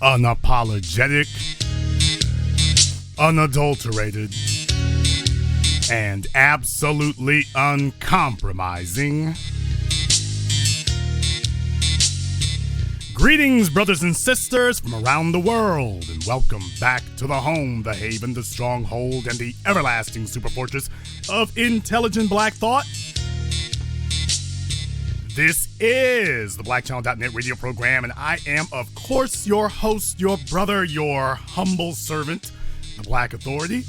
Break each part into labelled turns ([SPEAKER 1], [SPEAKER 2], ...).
[SPEAKER 1] unapologetic, unadulterated, and absolutely uncompromising. Greetings, brothers and sisters from around the world, and welcome back to the home, the haven, the stronghold, and the everlasting superfortress of intelligent black thought. This is the BlackChannel.net radio program, and I am, of course, your host, your brother, your humble servant, the Black Authority.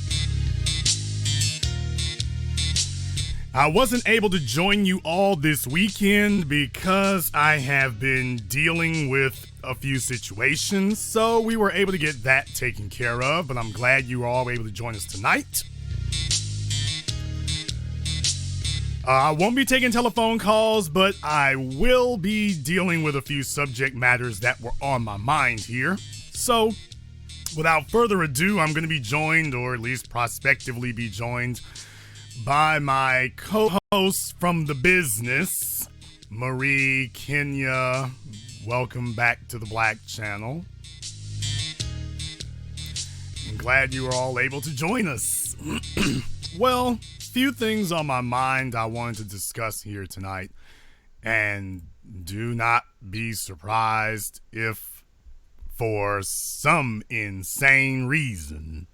[SPEAKER 1] I wasn't able to join you all this weekend because I have been dealing with a few situations, so we were able to get that taken care of, but I'm glad you were all able to join us tonight. I won't be taking telephone calls, but I will be dealing with a few subject matters that were on my mind here. So, without further ado, I'm going to be joined, or at least prospectively be joined, by my co-host from the business, Marie Kenya. Welcome back to the Black Channel. I'm glad you were all able to join us. Well, few things on my mind I wanted to discuss here tonight, and do not be surprised if, for some insane reason,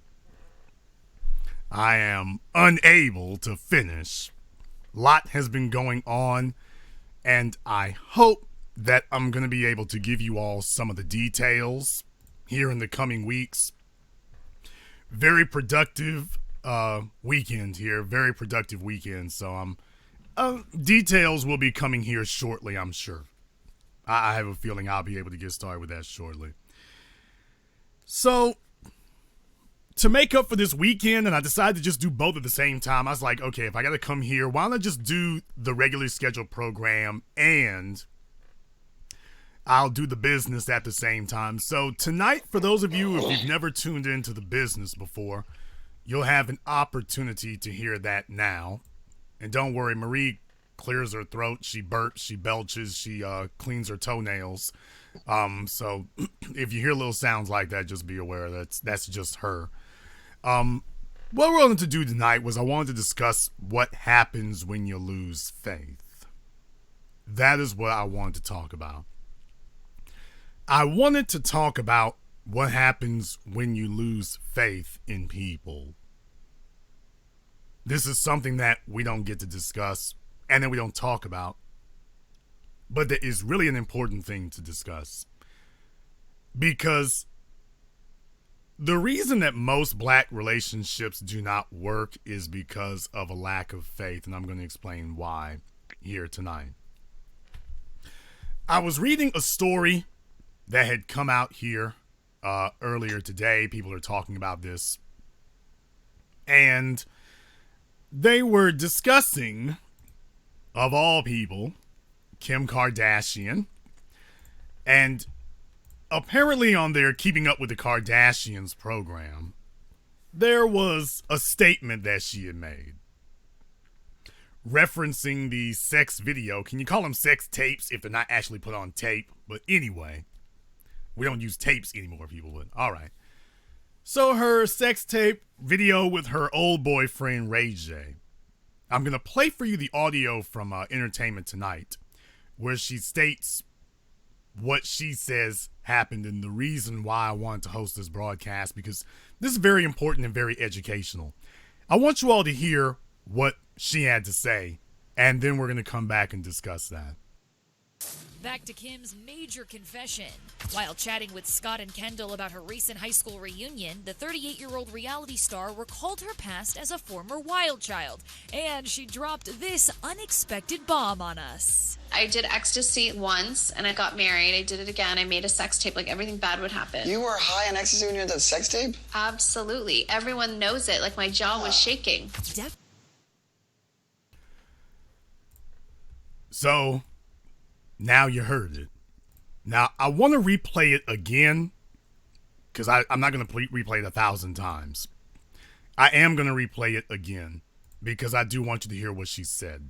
[SPEAKER 1] I am unable to finish. A lot has been going on, and I hope that I'm going to be able to give you all some of the details here in the coming weeks. Very productive weekend here, very productive weekend, so details will be coming here shortly, I'm sure. I have a feeling I'll be able to get started with that shortly. So, to make up for this weekend, and I decided to just do both at the same time, I was like, okay, if I gotta come here, why don't I just do the regularly scheduled program and I'll do the business at the same time. So tonight, for those of you, if you've never tuned into the business before, you'll have an opportunity to hear that now. And don't worry, Marie clears her throat, she burps, she belches, she cleans her toenails. So if you hear little sounds like that, just be aware that's just her. What we're going to do tonight was I wanted to discuss what happens when you lose faith. That is what I wanted to talk about. I wanted to talk about what happens when you lose faith in people. This is something that we don't get to discuss and that we don't talk about, but that is really an important thing to discuss. Because the reason that most black relationships do not work is because of a lack of faith, and I'm going to explain why here tonight. I was reading a story that had come out here earlier today. People are talking about this, and they were discussing, of all people, Kim Kardashian, and apparently on their Keeping Up with the Kardashians program, there was a statement that she had made referencing the sex video. Can you call them sex tapes if they're not actually put on tape? But anyway, we don't use tapes anymore, people would. All right. So her sex tape video with her old boyfriend, Ray J. I'm going to play for you the audio from Entertainment Tonight, where she states what she says happened and the reason why I wanted to host this broadcast, because this is very important and very educational. I want you all to hear what she had to say, and then we're going to come back and discuss that.
[SPEAKER 2] Back to Kim's major confession. While chatting with Scott and Kendall about her recent high school reunion, the 38-year-old reality star recalled her past as a former wild child, and she dropped this unexpected bomb on us.
[SPEAKER 3] I did ecstasy once, and I got married. I did it again. I made a sex tape. Like, everything bad would happen.
[SPEAKER 4] You were high on ecstasy when you had that sex tape?
[SPEAKER 3] Absolutely. Everyone knows it. Like, my jaw was shaking.
[SPEAKER 1] So, now you heard it. Now, I want to replay it again, because I'm not going to replay it 1,000 times. I am going to replay it again, because I do want you to hear what she said.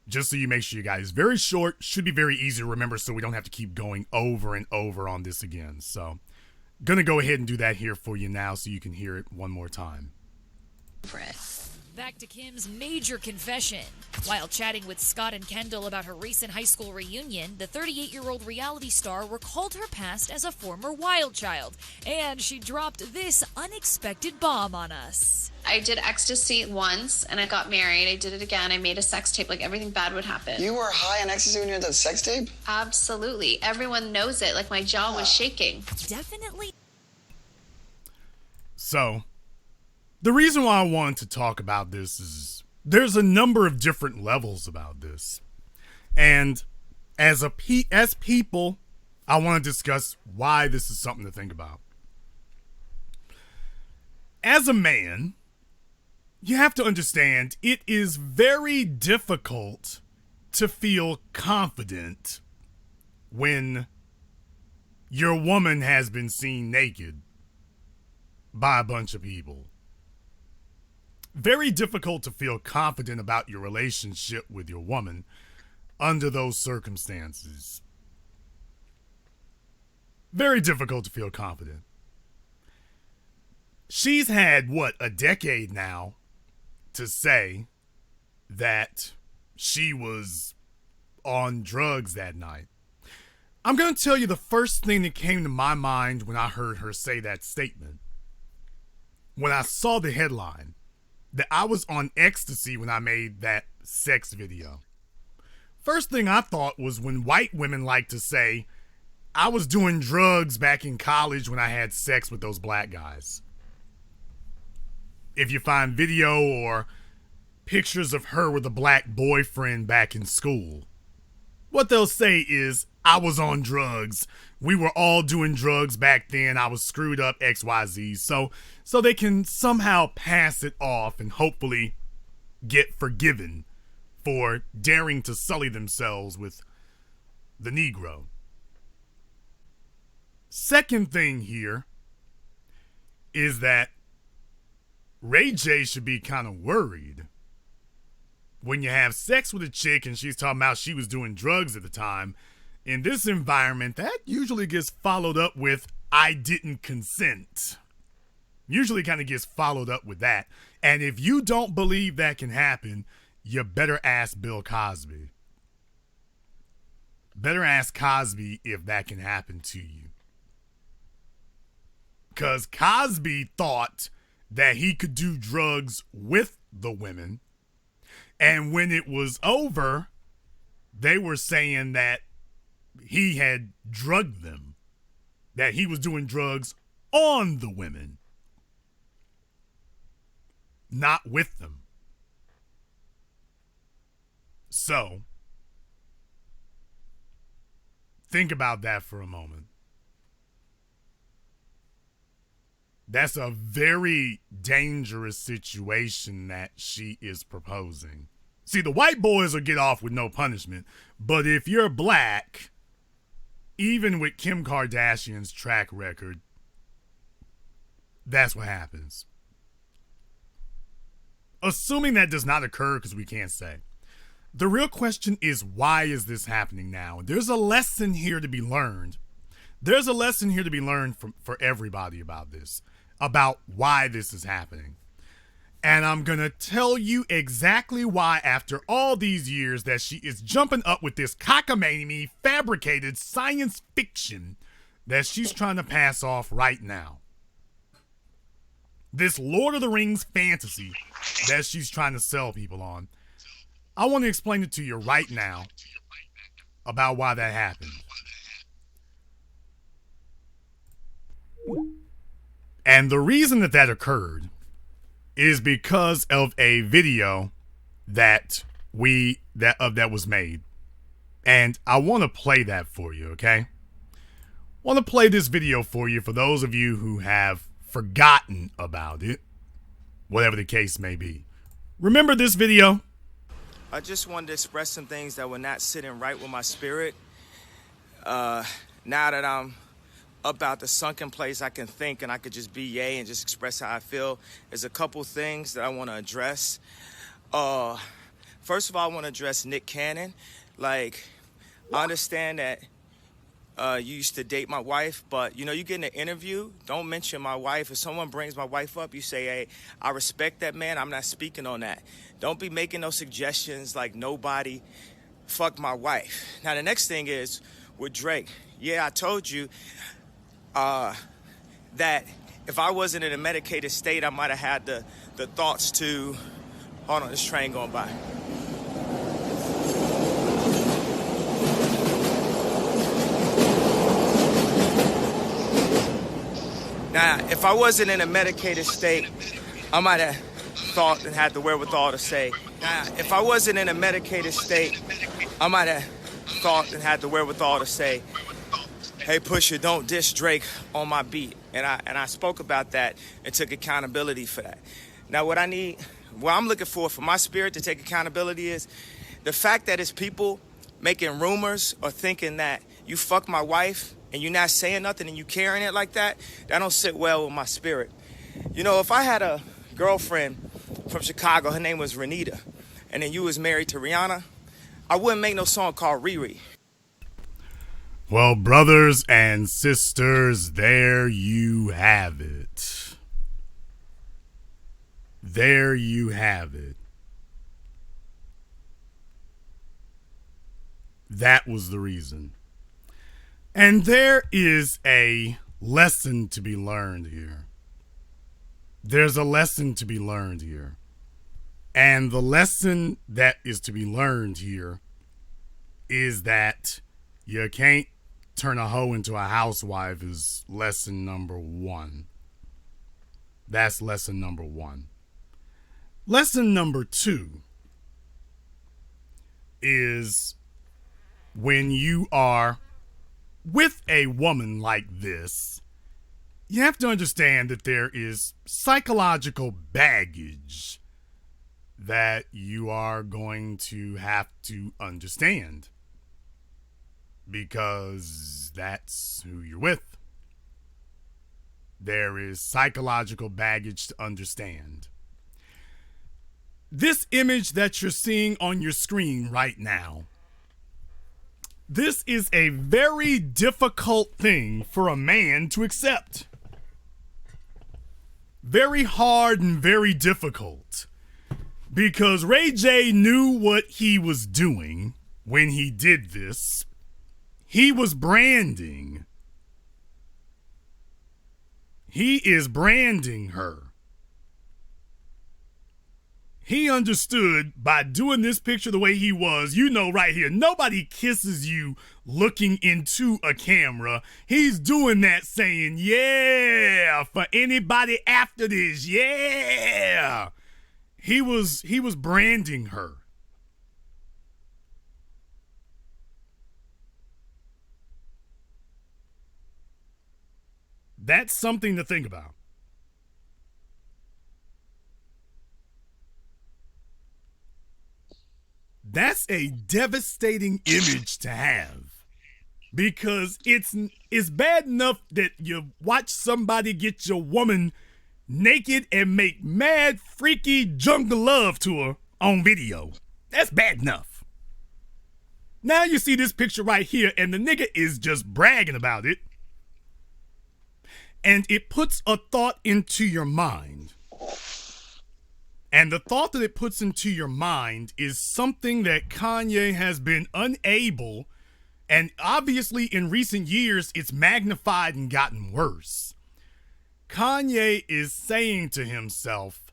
[SPEAKER 1] Just so you make sure you guys, very short, should be very easy to remember so we don't have to keep going over and over on this again. So, gonna go ahead and do that here for you now so you can hear it one more time.
[SPEAKER 2] Back to Kim's major confession. While chatting with Scott and Kendall about her recent high school reunion, the 38-year-old reality star recalled her past as a former wild child, and she dropped this unexpected bomb on us.
[SPEAKER 3] I did ecstasy once and I got married. I did it again. I made a sex tape. Like everything bad would happen.
[SPEAKER 4] You were high on ecstasy when you had that sex tape?
[SPEAKER 3] Absolutely. Everyone knows it. Like my jaw was shaking.
[SPEAKER 2] Definitely.
[SPEAKER 1] So, the reason why I wanted to talk about this is there's a number of different levels about this. And as people, I want to discuss why this is something to think about. As a man, you have to understand it is very difficult to feel confident when your woman has been seen naked by a bunch of people. Very difficult to feel confident about your relationship with your woman under those circumstances. Very difficult to feel confident. She's had, a decade now to say that she was on drugs that night. I'm going to tell you the first thing that came to my mind when I heard her say that statement. When I saw the headline, that I was on ecstasy when I made that sex video. First thing I thought was when white women like to say, I was doing drugs back in college when I had sex with those black guys. If you find video or pictures of her with a black boyfriend back in school, what they'll say is, I was on drugs. We were all doing drugs back then. I was screwed up XYZ. So they can somehow pass it off and hopefully get forgiven for daring to sully themselves with the Negro. Second thing here is that Ray J should be kind of worried when you have sex with a chick and she's talking about she was doing drugs at the time. In this environment, that usually gets followed up with, I didn't consent. Usually kind of gets followed up with that. And if you don't believe that can happen, you better ask Bill Cosby. Better ask Cosby if that can happen to you. Because Cosby thought that he could do drugs with the women. And when it was over, they were saying that he had drugged them, that he was doing drugs on the women, not with them. So, think about that for a moment. That's a very dangerous situation that she is proposing. See, the white boys will get off with no punishment, but if you're black, even with Kim Kardashian's track record, that's what happens. Assuming that does not occur, because we can't say. The real question is, why is this happening now? There's a lesson here to be learned. There's a lesson here to be learned for everybody about this, about why this is happening. And I'm going to tell you exactly why, after all these years, that she is jumping up with this cockamamie, fabricated science fiction that she's trying to pass off right now. This Lord of the Rings fantasy that she's trying to sell people on. I want to explain it to you right now about why that happened. And the reason that occurred is because of a video that was made. And I want to play that for you, okay? I want to play this video for you for those of you who have forgotten about it, whatever the case may be. Remember this video?
[SPEAKER 5] I just wanted to express some things that were not sitting right with my spirit. Now that I'm about the sunken place, I can think and I could just be yay and just express how I feel. There's a couple things that I want to address. First of all, I want to address Nick Cannon. Like, I understand that you used to date my wife, but, you know, you get in an interview, don't mention my wife. If someone brings my wife up, you say, hey, I respect that man. I'm not speaking on that. Don't be making no suggestions like nobody fucked my wife. Now, the next thing is with Drake. Yeah, I told you that if I wasn't in a medicated state, I might have had the thoughts to... Hold on, this train going by. Now, if I wasn't in a medicated state, I might have thought and had the wherewithal to say, hey, Pusha, don't diss Drake on my beat. And I spoke about that and took accountability for that. Now, what I'm looking for my spirit to take accountability is the fact that it's people making rumors or thinking that you fuck my wife and you're not saying nothing and you carrying it like that, that don't sit well with my spirit. You know, if I had a girlfriend from Chicago, her name was Renita, and then you was married to Rihanna, I wouldn't make no song called Riri.
[SPEAKER 1] Well, brothers and sisters, there you have it. There you have it. That was the reason. And there is a lesson to be learned here. There's a lesson to be learned here. And the lesson that is to be learned here is that you can't turn a hoe into a housewife is lesson number one. That's lesson number one. Lesson number two is when you are with a woman like this, you have to understand that there is psychological baggage that you are going to have to understand because that's who you're with. There is psychological baggage to understand. This image that you're seeing on your screen right now, this is a very difficult thing for a man to accept. Very hard and very difficult. Because Ray J knew what he was doing when he did this. He was branding. He is branding her. He understood by doing this picture the way he was, you know right here, nobody kisses you looking into a camera. He's doing that saying, yeah, for anybody after this, yeah. He was branding her. That's something to think about. That's a devastating image to have because it's bad enough that you watch somebody get your woman naked and make mad, freaky jungle love to her on video. That's bad enough. Now you see this picture right here and the nigga is just bragging about it. And it puts a thought into your mind. And the thought that it puts into your mind is something that Kanye has been unable, and obviously in recent years, it's magnified and gotten worse. Kanye is saying to himself,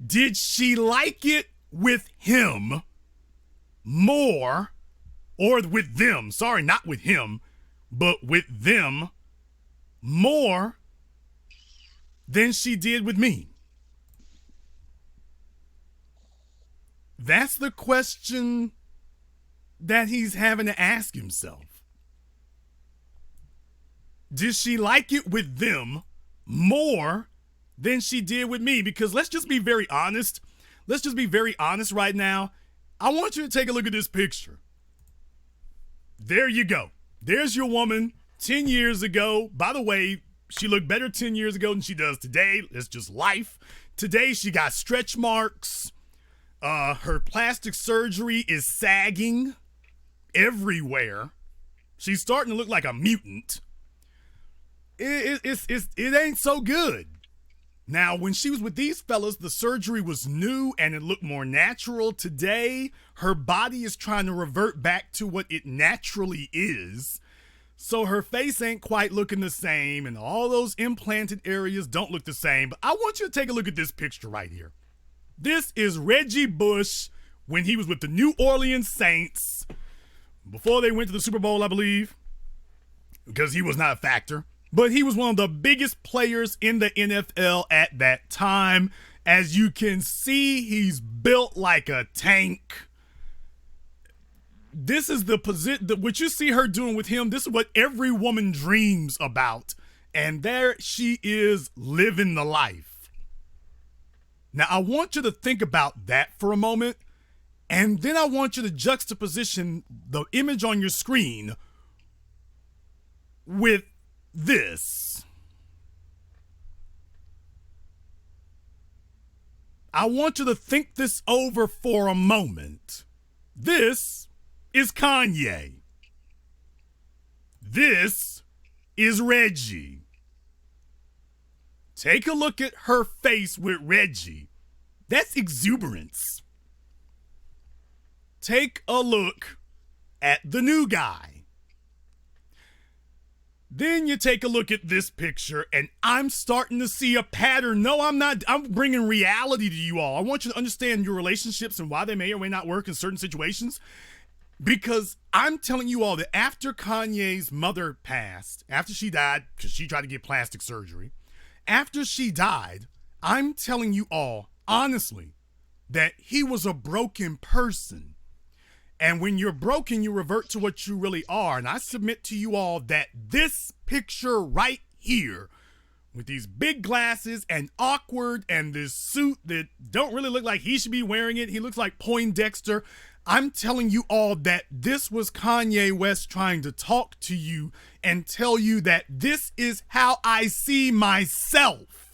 [SPEAKER 1] did she like it with him more, or with them, sorry, not with him, but with them more than she did with me? That's the question that he's having to ask himself. Did she like it with them more than she did with me? Because let's just be very honest. Let's just be very honest right now. I want you to take a look at this picture. There you go. There's your woman 10 years ago. By the way, she looked better 10 years ago than she does today. It's just life. Today she got stretch marks. Her plastic surgery is sagging everywhere. She's starting to look like a mutant. It ain't so good. Now, when she was with these fellas, the surgery was new and it looked more natural. Today, her body is trying to revert back to what it naturally is. So her face ain't quite looking the same, and all those implanted areas don't look the same. But I want you to take a look at this picture right here. This is Reggie Bush when he was with the New Orleans Saints before they went to the Super Bowl, I believe, because he was not a factor. But he was one of the biggest players in the NFL at that time. As you can see, he's built like a tank. This is the position, what you see her doing with him, this is what every woman dreams about. And there she is living the life. Now, I want you to think about that for a moment. And then I want you to juxtaposition the image on your screen with this. I want you to think this over for a moment. This is Kanye. This is Reggie. Take a look at her face with Reggie. That's exuberance. Take a look at the new guy. Then you take a look at this picture, and I'm starting to see a pattern. No, I'm not. I'm bringing reality to you all. I want you to understand your relationships and why they may or may not work in certain situations. Because I'm telling you all that after Kanye's mother passed, after she died, because she tried to get plastic surgery, after she died, I'm telling you all, honestly, that he was a broken person. And when you're broken, you revert to what you really are. And I submit to you all that this picture right here, with these big glasses and awkward and this suit that don't really look like he should be wearing it. He looks like Poindexter. I'm telling you all that this was Kanye West trying to talk to you and tell you that this is how I see myself.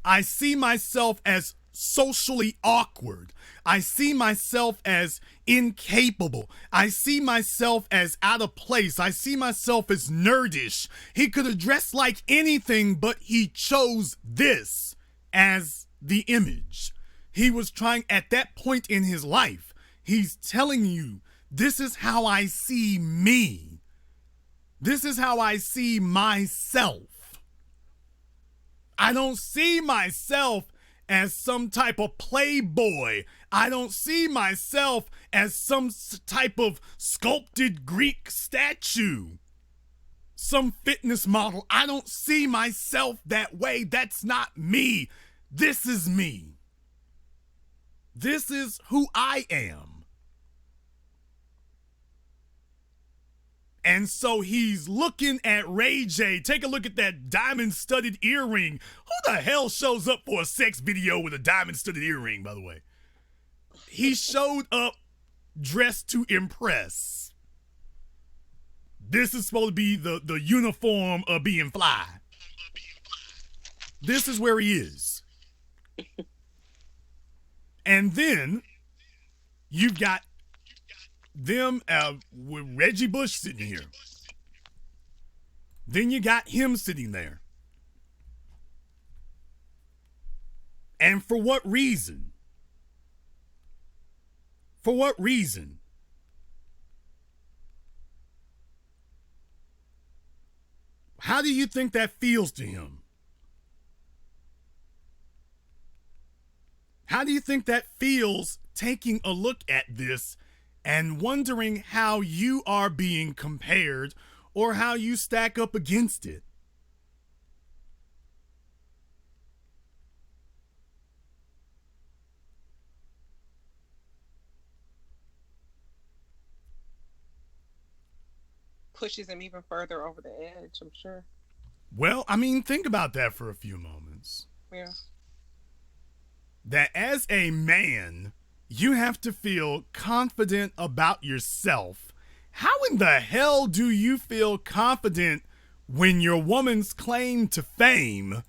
[SPEAKER 1] I see myself as socially awkward. I see myself as incapable. I see myself as out of place. I see myself as nerdish. He could have dressed like anything, but he chose this as the image. He was trying, at that point in his life, he's telling you, this is how I see me. This is how I see myself. I don't see myself as some type of playboy. I don't see myself as some type of sculpted Greek statue, some fitness model. I don't see myself that way. That's not me. This is me. This is who I am. And so he's looking at Ray J. Take a look at that diamond-studded earring. Who the hell shows up for a sex video with a diamond-studded earring, by the way? He showed up dressed to impress. This is supposed to be the uniform of being fly. This is where he is. And then you've got them with Reggie Bush sitting here. Then you got him sitting there. And for what reason? For what reason? How do you think that feels to him? How do you think that feels taking a look at this and wondering how you are being compared or how you stack up against it?
[SPEAKER 6] Pushes him even further over the edge, I'm sure.
[SPEAKER 1] Well, I mean, think about that for a few moments.
[SPEAKER 6] Yeah.
[SPEAKER 1] That as a man, you have to feel confident about yourself. How in the hell do you feel confident when your woman's claim to fame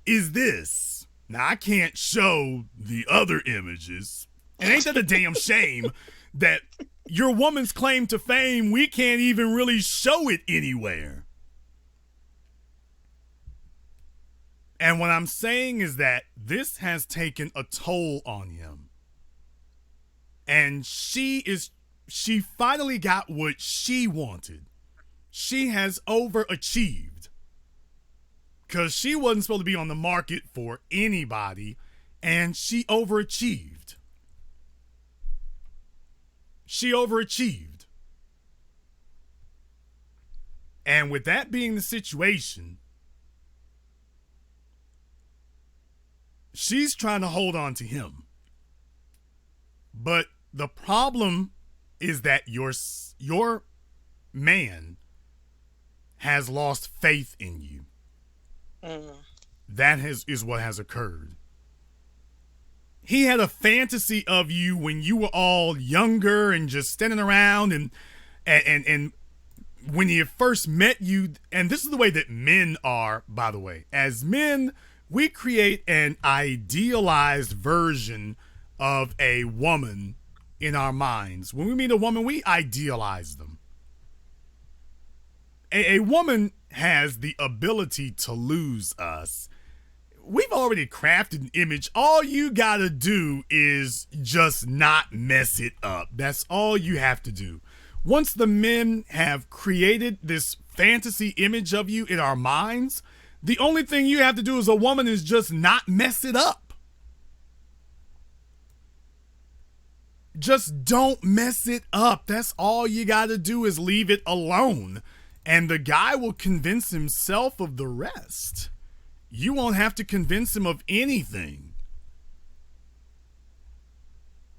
[SPEAKER 1] is this? Now, I can't show the other images. And ain't that a damn shame that your woman's claim to fame, we can't even really show it anywhere? And what I'm saying is that this has taken a toll on him. And she finally got what she wanted. She has overachieved. Because she wasn't supposed to be on the market for anybody, and she overachieved. She overachieved. And with that being the situation, she's trying to hold on to him. But the problem is that your man has lost faith in you. That is what has occurred. He had a fantasy of you when you were all younger and just standing around, and when he first met you, and this is the way that men are, by the way. As men, we create an idealized version of a woman in our minds. When we meet a woman, we idealize them. A woman has the ability to lose us. We've already crafted an image. All you gotta do is just not mess it up. That's all you have to do. Once the men have created this fantasy image of you in our minds, the only thing you have to do as a woman is just not mess it up. Just don't mess it up. That's all you gotta do is leave it alone. And the guy will convince himself of the rest. You won't have to convince him of anything.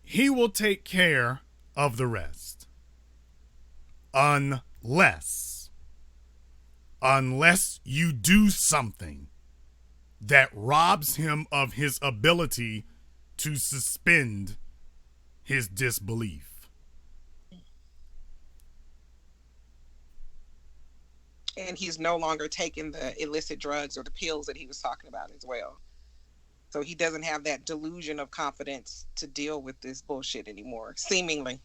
[SPEAKER 1] He will take care of the rest. Unless you do something that robs him of his ability to suspend his disbelief.
[SPEAKER 6] And he's no longer taking the illicit drugs or the pills that he was talking about as well. So he doesn't have that delusion of confidence to deal with this bullshit anymore, seemingly.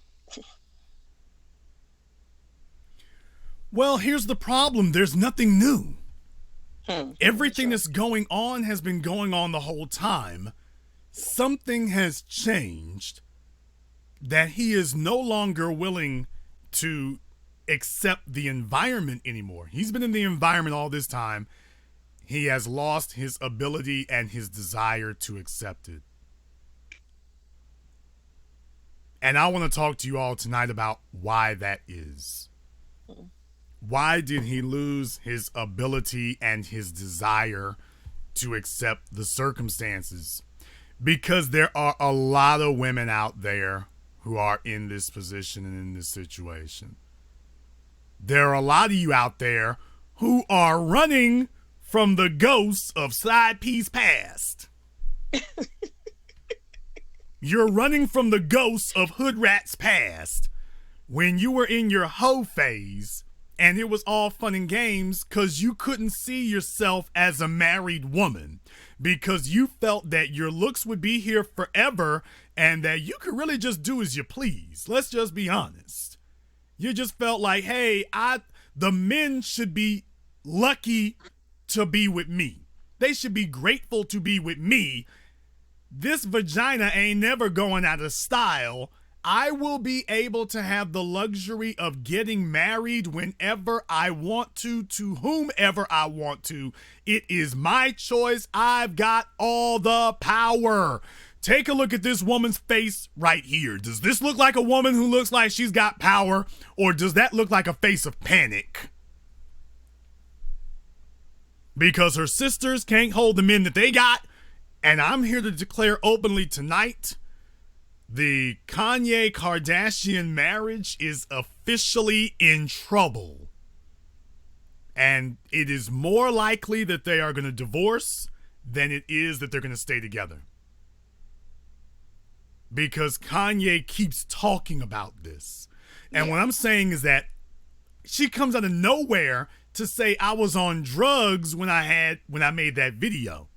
[SPEAKER 1] Well, here's the problem. There's nothing new. Everything that's going on has been going on the whole time. Something has changed that he is no longer willing to accept the environment anymore. He's been in the environment all this time. He has lost his ability and his desire to accept it. And I want to talk to you all tonight about why that is. Why did he lose his ability and his desire to accept the circumstances? Because there are a lot of women out there who are in this position and in this situation. There are a lot of you out there who are running from the ghosts of Side Piece past. You're running from the ghosts of Hood Rats past when you were in your hoe phase and it was all fun and games because you couldn't see yourself as a married woman because you felt that your looks would be here forever and that you could really just do as you please. Let's just be honest. You just felt like, hey, the men should be lucky to be with me. They should be grateful to be with me. This vagina ain't never going out of style. I will be able to have the luxury of getting married whenever I want to whomever I want to. It is my choice. I've got all the power. Take a look at this woman's face right here. Does this look like a woman who looks like she's got power, or does that look like a face of panic? Because her sisters can't hold the men that they got, and I'm here to declare openly tonight, the Kanye Kardashian marriage is officially in trouble. And it is more likely that they are going to divorce than it is that they're going to stay together. Because Kanye keeps talking about this. And what I'm saying is that she comes out of nowhere to say I was on drugs when I made that video.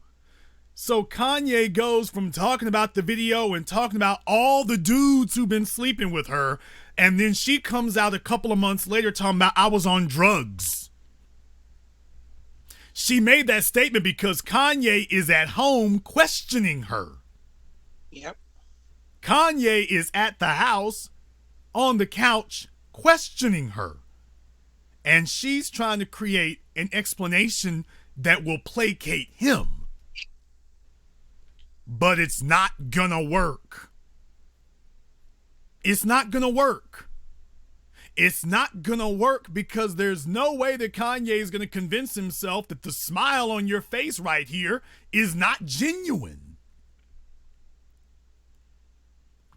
[SPEAKER 1] So Kanye goes from talking about the video and talking about all the dudes who've been sleeping with her, and then she comes out a couple of months later talking about I was on drugs. She made that statement because Kanye is at home questioning her.
[SPEAKER 6] Yep.
[SPEAKER 1] Kanye is at the house on the couch questioning her. And she's trying to create an explanation that will placate him. But it's not gonna work. It's not gonna work. It's not gonna work because there's no way that Kanye is gonna convince himself that the smile on your face right here is not genuine.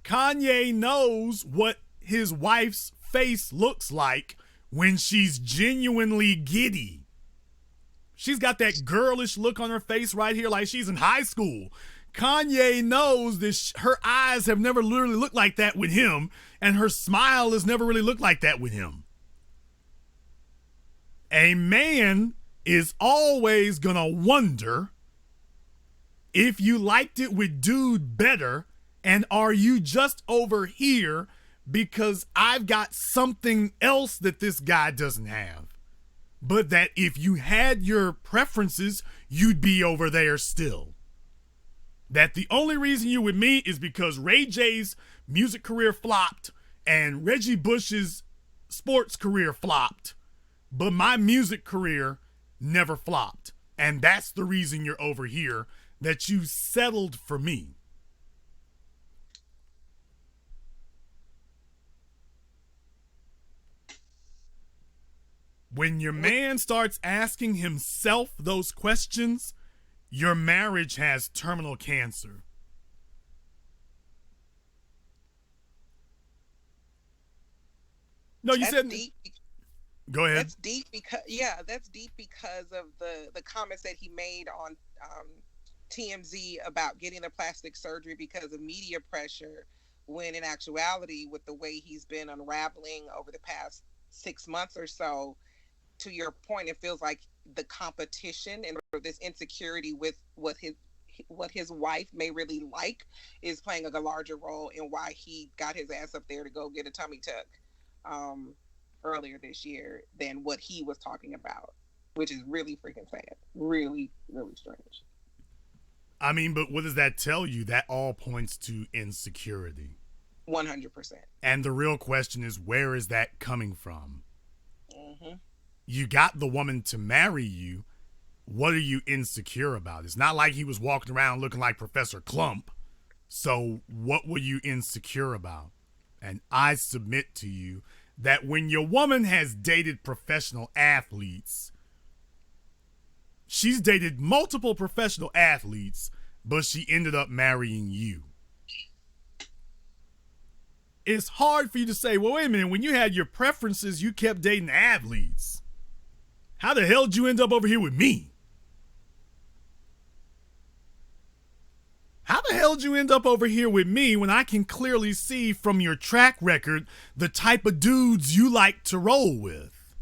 [SPEAKER 1] Kanye knows what his wife's face looks like when she's genuinely giddy. She's got that girlish look on her face right here like she's in high school. Kanye knows that her eyes have never literally looked like that with him, and her smile has never really looked like that with him. A man is always gonna wonder if you liked it with dude better, and are you just over here because I've got something else that this guy doesn't have. But that if you had your preferences, you'd be over there still. That the only reason you with me is because Ray J's music career flopped and Reggie Bush's sports career flopped, but my music career never flopped. And that's the reason you're over here, that you settled for me. When your man starts asking himself those questions, your marriage has terminal cancer. No, you said
[SPEAKER 6] deep.
[SPEAKER 1] Go ahead.
[SPEAKER 6] That's deep because of the comments that he made on TMZ about getting the plastic surgery because of media pressure, when in actuality, with the way he's been unraveling over the past 6 months or so, to your point, it feels like the competition and this insecurity with what his wife may really like is playing a larger role in why he got his ass up there to go get a tummy tuck earlier this year than what he was talking about, which is really freaking sad. Really, really strange.
[SPEAKER 1] I mean, but what does that tell you? That all points to insecurity.
[SPEAKER 6] 100%.
[SPEAKER 1] And the real question is, where is that coming from?
[SPEAKER 6] Mm-hmm.
[SPEAKER 1] You got the woman to marry you. What are you insecure about? It's not like he was walking around looking like Professor Klump. So what were you insecure about? And I submit to you that when your woman has dated professional athletes, she's dated multiple professional athletes, but she ended up marrying you. It's hard for you to say, well, wait a minute, when you had your preferences, you kept dating athletes. How the hell did you end up over here with me? How the hell did you end up over here with me when I can clearly see from your track record the type of dudes you like to roll with?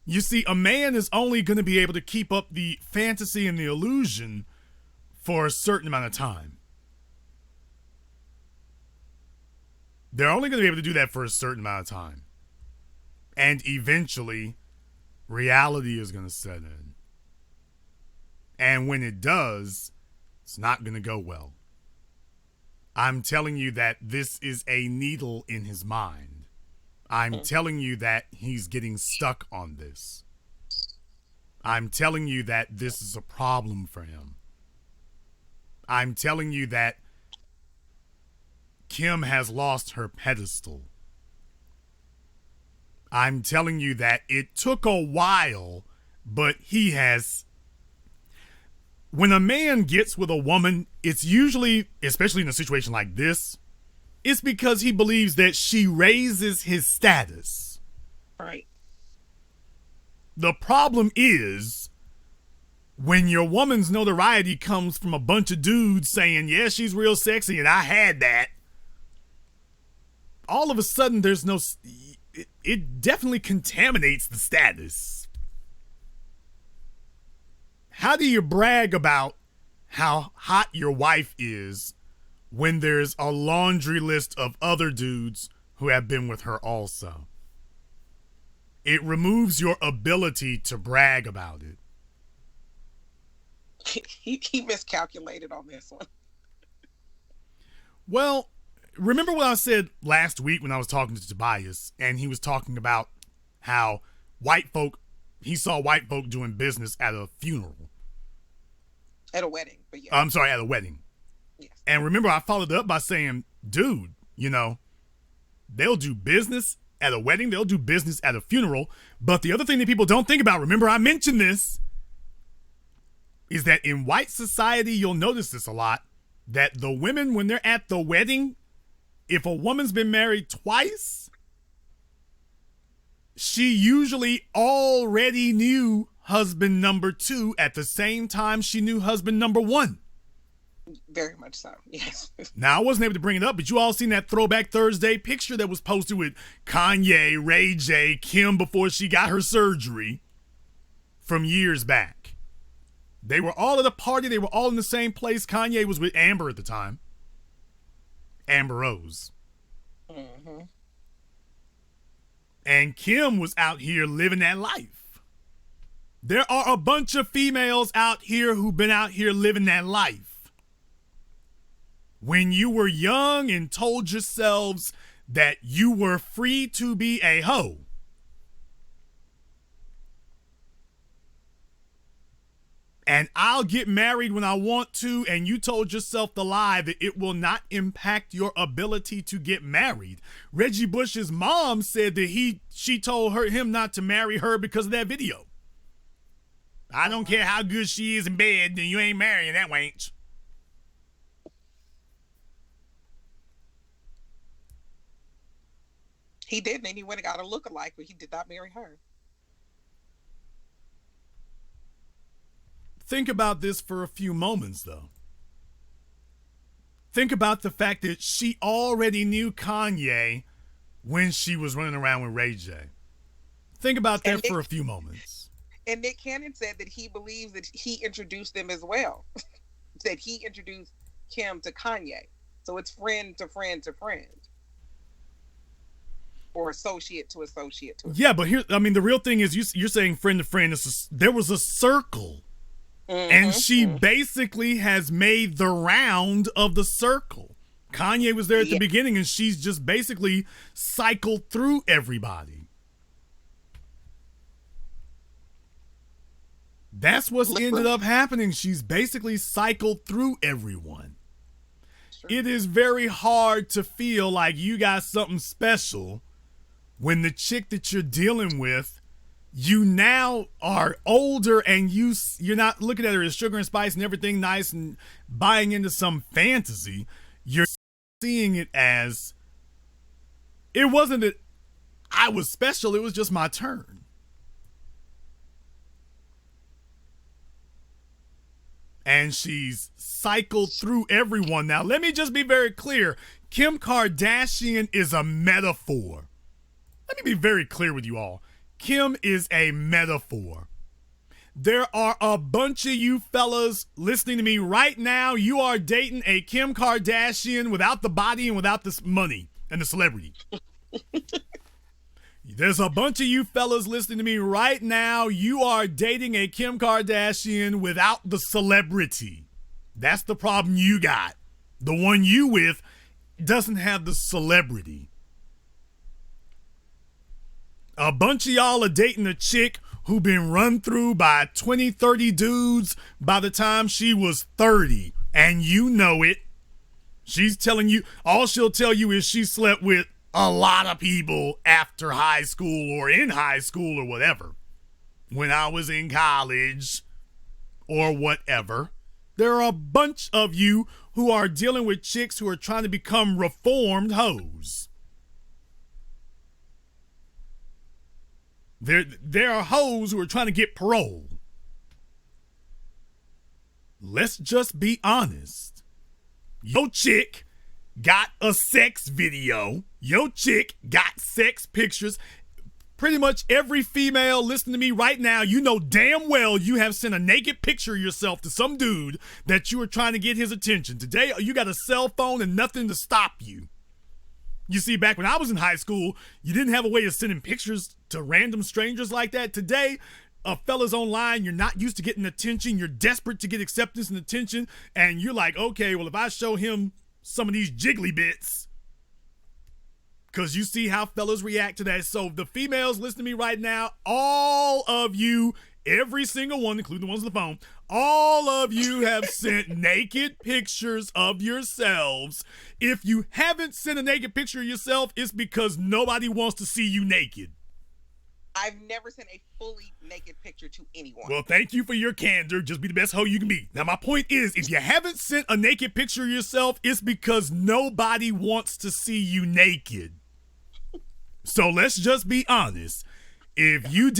[SPEAKER 1] You see, a man is only going to be able to keep up the fantasy and the illusion for a certain amount of time. They're only going to be able to do that for a certain amount of time. And eventually, reality is going to set in. And when it does, it's not going to go well. I'm telling you that this is a needle in his mind. I'm telling you that he's getting stuck on this. I'm telling you that this is a problem for him. I'm telling you that Kim has lost her pedestal. I'm telling you that it took a while, but he has. When a man gets with a woman, it's usually, especially in a situation like this, it's because he believes that she raises his status.
[SPEAKER 6] Right.
[SPEAKER 1] The problem is when your woman's notoriety comes from a bunch of dudes saying, yeah, she's real sexy and I had that. All of a sudden, there's no, it definitely contaminates the status. How do you brag about how hot your wife is when there's a laundry list of other dudes who have been with her also. It removes your ability to brag about it.
[SPEAKER 6] He miscalculated on this one.
[SPEAKER 1] Well, remember what I said last week when I was talking to Tobias, and he was talking about how he saw white folk doing business at a funeral.
[SPEAKER 6] At a wedding, but yeah.
[SPEAKER 1] I'm sorry, at a wedding.
[SPEAKER 6] Yes.
[SPEAKER 1] And remember, I followed up by saying, dude, they'll do business at a wedding, they'll do business at a funeral, but the other thing that people don't think about, remember I mentioned this, is that in white society, you'll notice this a lot, that the women, when they're at the wedding, if a woman's been married twice, she usually already knew husband number 2 at the same time she knew husband number 1.
[SPEAKER 6] Very much so, yes.
[SPEAKER 1] Now, I wasn't able to bring it up, but you all seen that Throwback Thursday picture that was posted with Kanye, Ray J, Kim before she got her surgery from years back. They were all at a party. They were all in the same place. Kanye was with Amber at the time. Amber Rose.
[SPEAKER 6] Mm-hmm.
[SPEAKER 1] And Kim was out here living that life. There are a bunch of females out here who've been out here living that life. When you were young and told yourselves that you were free to be a hoe, and I'll get married when I want to, and you told yourself the lie that it will not impact your ability to get married. Reggie Bush's mom said that she told him not to marry her because of that video. I don't care how good she is in bed, then you ain't marrying that wench.
[SPEAKER 6] He did, and he went and got a lookalike, but he did not marry her.
[SPEAKER 1] Think about this for a few moments, though. Think about the fact that she already knew Kanye when she was running around with Ray J. Think about that for a few moments.
[SPEAKER 6] And Nick Cannon said that he believes that he introduced them as well. That he introduced Kim to Kanye. So it's friend to friend to friend. Or associate to associate to associate.
[SPEAKER 1] Yeah, but the real thing is you're saying friend to friend. There was a circle. Mm-hmm. And she basically has made the round of the circle. Kanye was there at the beginning, and she's just basically cycled through everybody. That's what's ended up happening. She's basically cycled through everyone. Sure. It is very hard to feel like you got something special when the chick that you're dealing with, you now are older and you're not looking at her as sugar and spice and everything nice and buying into some fantasy. You're seeing it as, it wasn't that I was special, it was just my turn. And she's cycled through everyone. Now, let me just be very clear. Kim Kardashian is a metaphor. Let me be very clear with you all. Kim is a metaphor. There are a bunch of you fellas listening to me right now. You are dating a Kim Kardashian without the body and without the money and the celebrity. There's a bunch of you fellas listening to me right now. You are dating a Kim Kardashian without the celebrity. That's the problem you got. The one you with doesn't have the celebrity. A bunch of y'all are dating a chick who been run through by 20, 30 dudes by the time she was 30. And you know it. She's telling you, all she'll tell you is she slept with a lot of people after high school or in high school or whatever. When I was in college or whatever. There are a bunch of you who are dealing with chicks who are trying to become reformed hoes. There are hoes who are trying to get parole. Let's just be honest. Yo chick got a sex video. Yo chick got sex pictures. pretty much every female listening to me right now, you know damn well you have sent a naked picture of yourself to some dude that you were trying to get his attention. Today, you got a cell phone and nothing to stop you. You see, back when I was in high school, you didn't have a way of sending pictures to random strangers like that. Today, fellas online, you're not used to getting attention. You're desperate to get acceptance and attention. And you're like, okay, well, if I show him some of these jiggly bits, because you see how fellas react to that. So the females listening to me right now, all of you, every single one, including the ones on the phone, all of you have sent naked pictures of yourselves. If you haven't sent a naked picture of yourself, it's because nobody wants to see you naked.
[SPEAKER 6] I've never sent a fully naked picture to anyone.
[SPEAKER 1] Well, thank you for your candor. Just be the best hoe you can be. Now, my point is, if you haven't sent a naked picture of yourself, it's because nobody wants to see you naked. So let's just be honest. If you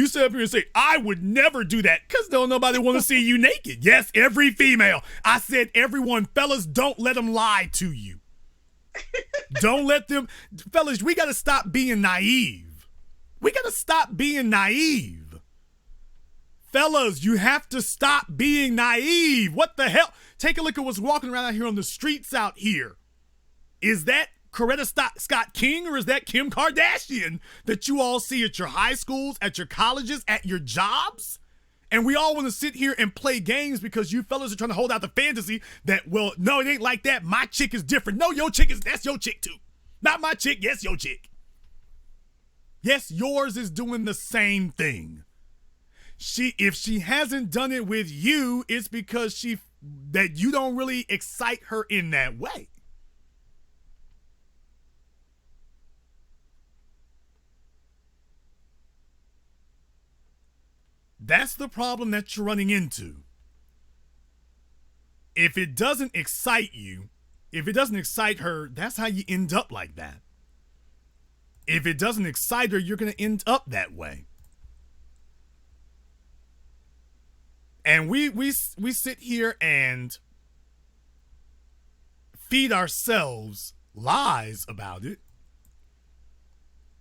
[SPEAKER 1] sit up here and say, I would never do that, because don't nobody want to see you naked. Yes, every female. I said everyone. Fellas, don't let them lie to you. Don't let them. Fellas, we got to stop being naive. We got to stop being naive. Fellas, you have to stop being naive. What the hell? Take a look at what's walking around out here on the streets out here. Is that Coretta Scott King, or is that Kim Kardashian that you all see at your high schools, at your colleges, at your jobs? And we all want to sit here and play games because you fellas are trying to hold out the fantasy that, well, no, it ain't like that. My chick is different. No, your chick that's your chick too. Not my chick. Yes, your chick. Yes, yours is doing the same thing. If she hasn't done it with you, it's because that you don't really excite her in that way. That's the problem that you're running into. If it doesn't excite you, if it doesn't excite her, that's how you end up like that. If it doesn't excite her, you're going to end up that way. And we sit here and feed ourselves lies about it.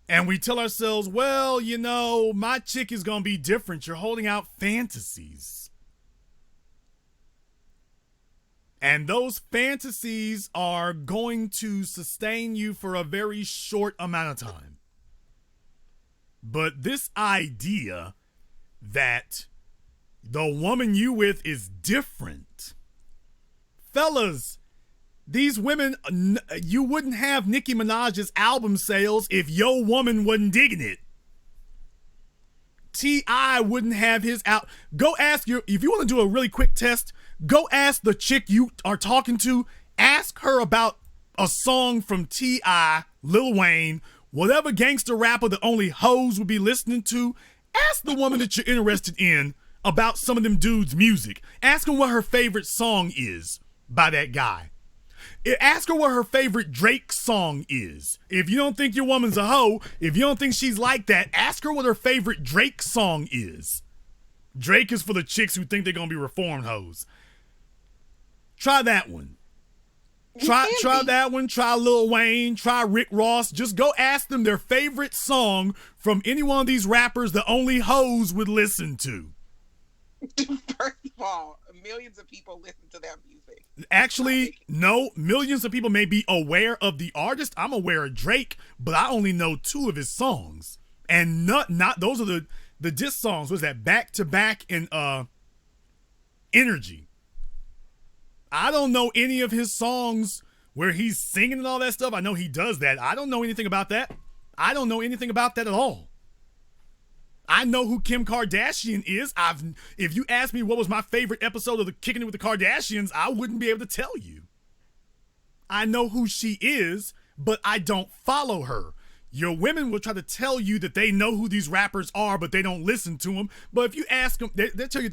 [SPEAKER 1] And we tell ourselves, well, you know, my chick is going to be different. You're holding out fantasies. And those fantasies are going to sustain you for a very short amount of time. But this idea that the woman you with is different. Fellas, these women, you wouldn't have Nicki Minaj's album sales if your woman wasn't digging it. T.I. wouldn't have his out. Go ask if you want to do a really quick test, go ask the chick you are talking to, ask her about a song from T.I., Lil Wayne, whatever gangster rapper that only hoes would be listening to. Ask the woman that you're interested in about some of them dudes' music. Ask her what her favorite song is by that guy. Ask her what her favorite Drake song is. If you don't think your woman's a hoe, if you don't think she's like that, ask her what her favorite Drake song is. Drake is for the chicks who think they're going to be reformed hoes. Try that one. Try that one. Try Lil Wayne. Try Rick Ross. Just go ask them their favorite song from any one of these rappers that only hoes would listen to.
[SPEAKER 6] First of all, millions of people listen to their music.
[SPEAKER 1] Actually, no, millions of people may be aware of the artist. I'm aware of Drake, but I only know 2 of his songs. And not those are the diss songs. Was that Back to Back and Energy? I don't know any of his songs where he's singing and all that stuff. I know he does that. I don't know anything about that. I don't know anything about that at all. I know who Kim Kardashian is. If you asked me what was my favorite episode of the Kicking It with the Kardashians, I wouldn't be able to tell you. I know who she is, but I don't follow her. Your women will try to tell you that they know who these rappers are, but they don't listen to them. But if you ask them, they'll tell you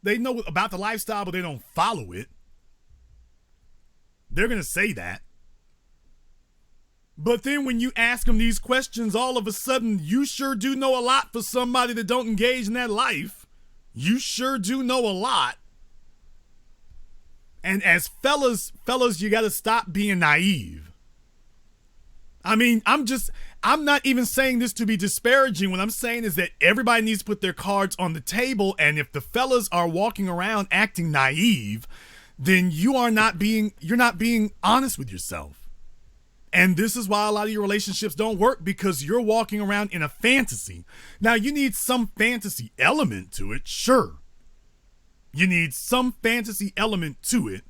[SPEAKER 1] they know about the lifestyle, but they don't follow it. They're going to say that. But then when you ask them these questions, all of a sudden, you sure do know a lot for somebody that don't engage in that life. You sure do know a lot. And as fellas, you got to stop being naive. I mean, I'm not even saying this to be disparaging. What I'm saying is that everybody needs to put their cards on the table, and if the fellas are walking around acting naive, then you're not being honest with yourself. And this is why a lot of your relationships don't work, because you're walking around in a fantasy. Now, you need some fantasy element to it, sure. You need some fantasy element to it,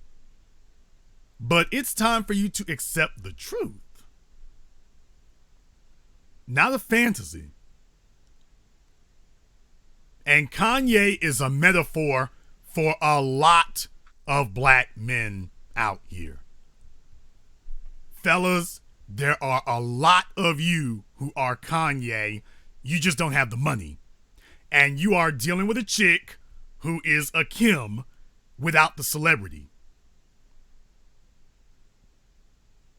[SPEAKER 1] but it's time for you to accept the truth. Not a fantasy. And Kanye is a metaphor for a lot of black men out here. Fellas, there are a lot of you who are Kanye. You just don't have the money. And you are dealing with a chick who is a Kim without the celebrity.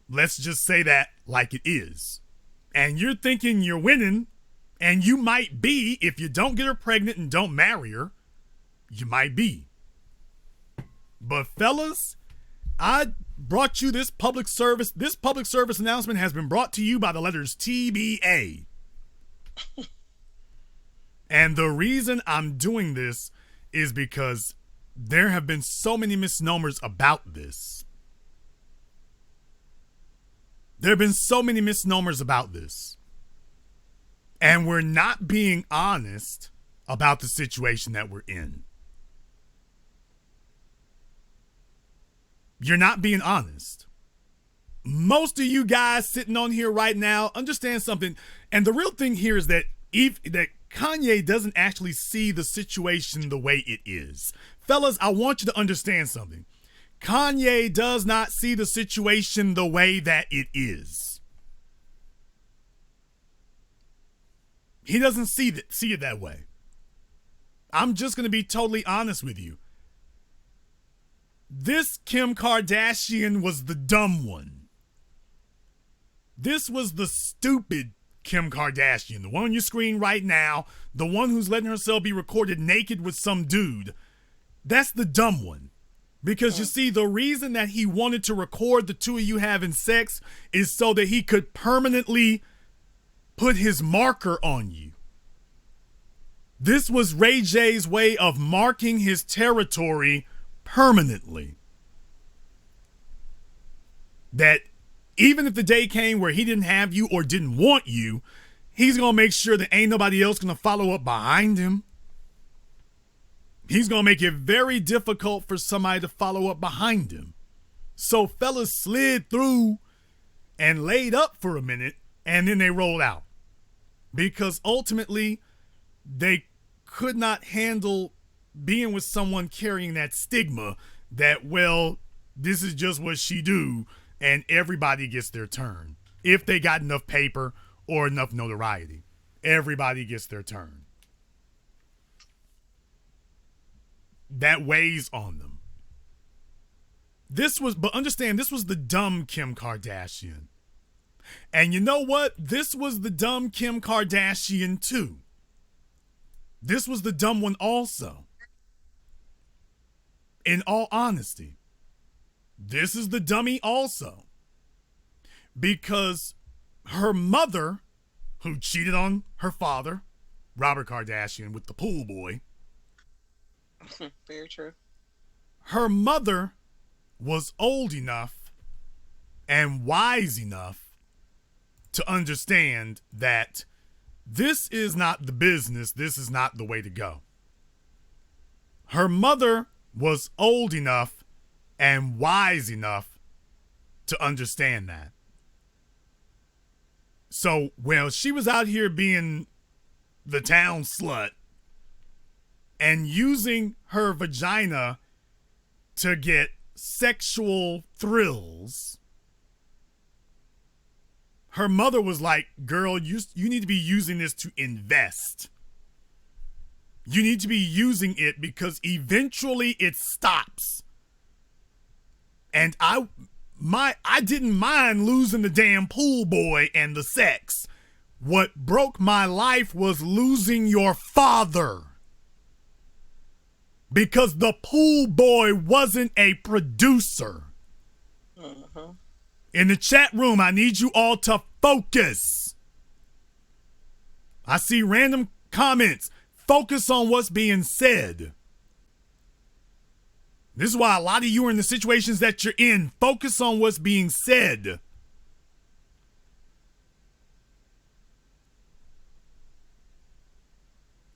[SPEAKER 1] Let's just say that like it is. And you're thinking you're winning, and you might be if you don't get her pregnant and don't marry her. You might be. But fellas, I brought you this public service. This public service announcement has been brought to you by the letters TBA. And the reason I'm doing this is because there have been so many misnomers about this. There have been so many misnomers about this. And we're not being honest about the situation that we're in. You're not being honest. Most of you guys sitting on here right now understand something. And the real thing here is that that Kanye doesn't actually see the situation the way it is. Fellas, I want you to understand something. Kanye does not see the situation the way that it is. He doesn't see it that way. I'm just going to be totally honest with you. This Kim Kardashian was the dumb one. This was the stupid Kim Kardashian, the one on your screen right now, the one who's letting herself be recorded naked with some dude. That's the dumb one. Because you see, the reason that he wanted to record the two of you having sex is so that he could permanently put his marker on you. This was Ray J's way of marking his territory permanently. That even if the day came where he didn't have you or didn't want you, he's going to make sure that ain't nobody else going to follow up behind him. He's going to make it very difficult for somebody to follow up behind him. So fellas slid through and laid up for a minute, and then they rolled out. Because ultimately, they could not handle being with someone carrying that stigma that, well, this is just what she do, and everybody gets their turn. If they got enough paper or enough notoriety, everybody gets their turn. That weighs on them. But understand, this was the dumb Kim Kardashian. And you know what? This was the dumb Kim Kardashian too. This was the dumb one also. In all honesty, this is the dummy also. Because her mother, who cheated on her father, Robert Kardashian, with the pool boy.
[SPEAKER 6] Very true.
[SPEAKER 1] Her mother was old enough and wise enough to understand that this is not the business, this is not the way to go. Her mother was old enough and wise enough to understand that. So, well, she was out here being the town slut and using her vagina to get sexual thrills. Her mother was like, girl, you need to be using this to invest. You need to be using it because eventually it stops. And I didn't mind losing the damn pool boy and the sex. What broke my life was losing your father. Because the pool boy wasn't a producer. In the chat room, I need you all to focus. I see random comments. Focus on what's being said. This is why a lot of you are in the situations that you're in. Focus on what's being said.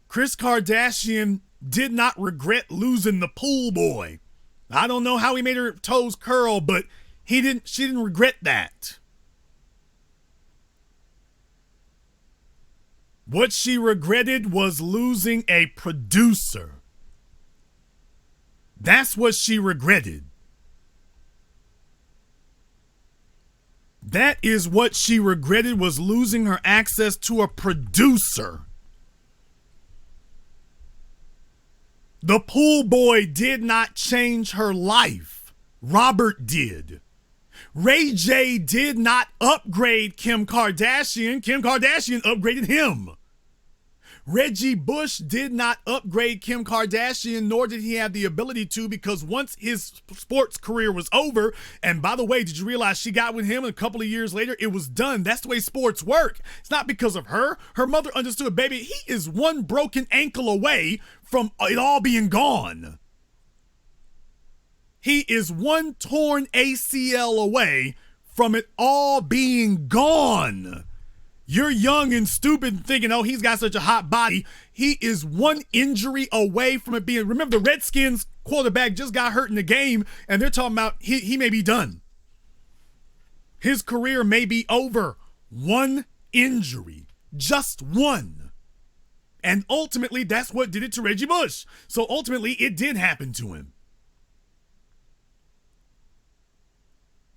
[SPEAKER 1] Kris Kardashian did not regret losing the pool boy. I don't know how he made her toes curl, but she didn't regret that. What she regretted was losing a producer. That's what she regretted. That is what she regretted, was losing her access to a producer. The pool boy did not change her life. Robert did. Ray J did not upgrade Kim Kardashian. Kim Kardashian upgraded him. Reggie Bush did not upgrade Kim Kardashian, nor did he have the ability to, because once his sports career was over, and by the way, did you realize she got with him and a couple of years later, it was done. That's the way sports work. It's not because of her. Her mother understood, baby, he is one broken ankle away from it all being gone. He is one torn ACL away from it all being gone. You're young and stupid thinking, oh, he's got such a hot body. He is one injury away from it being. Remember, the Redskins quarterback just got hurt in the game, and they're talking about he may be done. His career may be over. One injury. Just one. And ultimately, that's what did it to Reggie Bush. So ultimately, it did happen to him.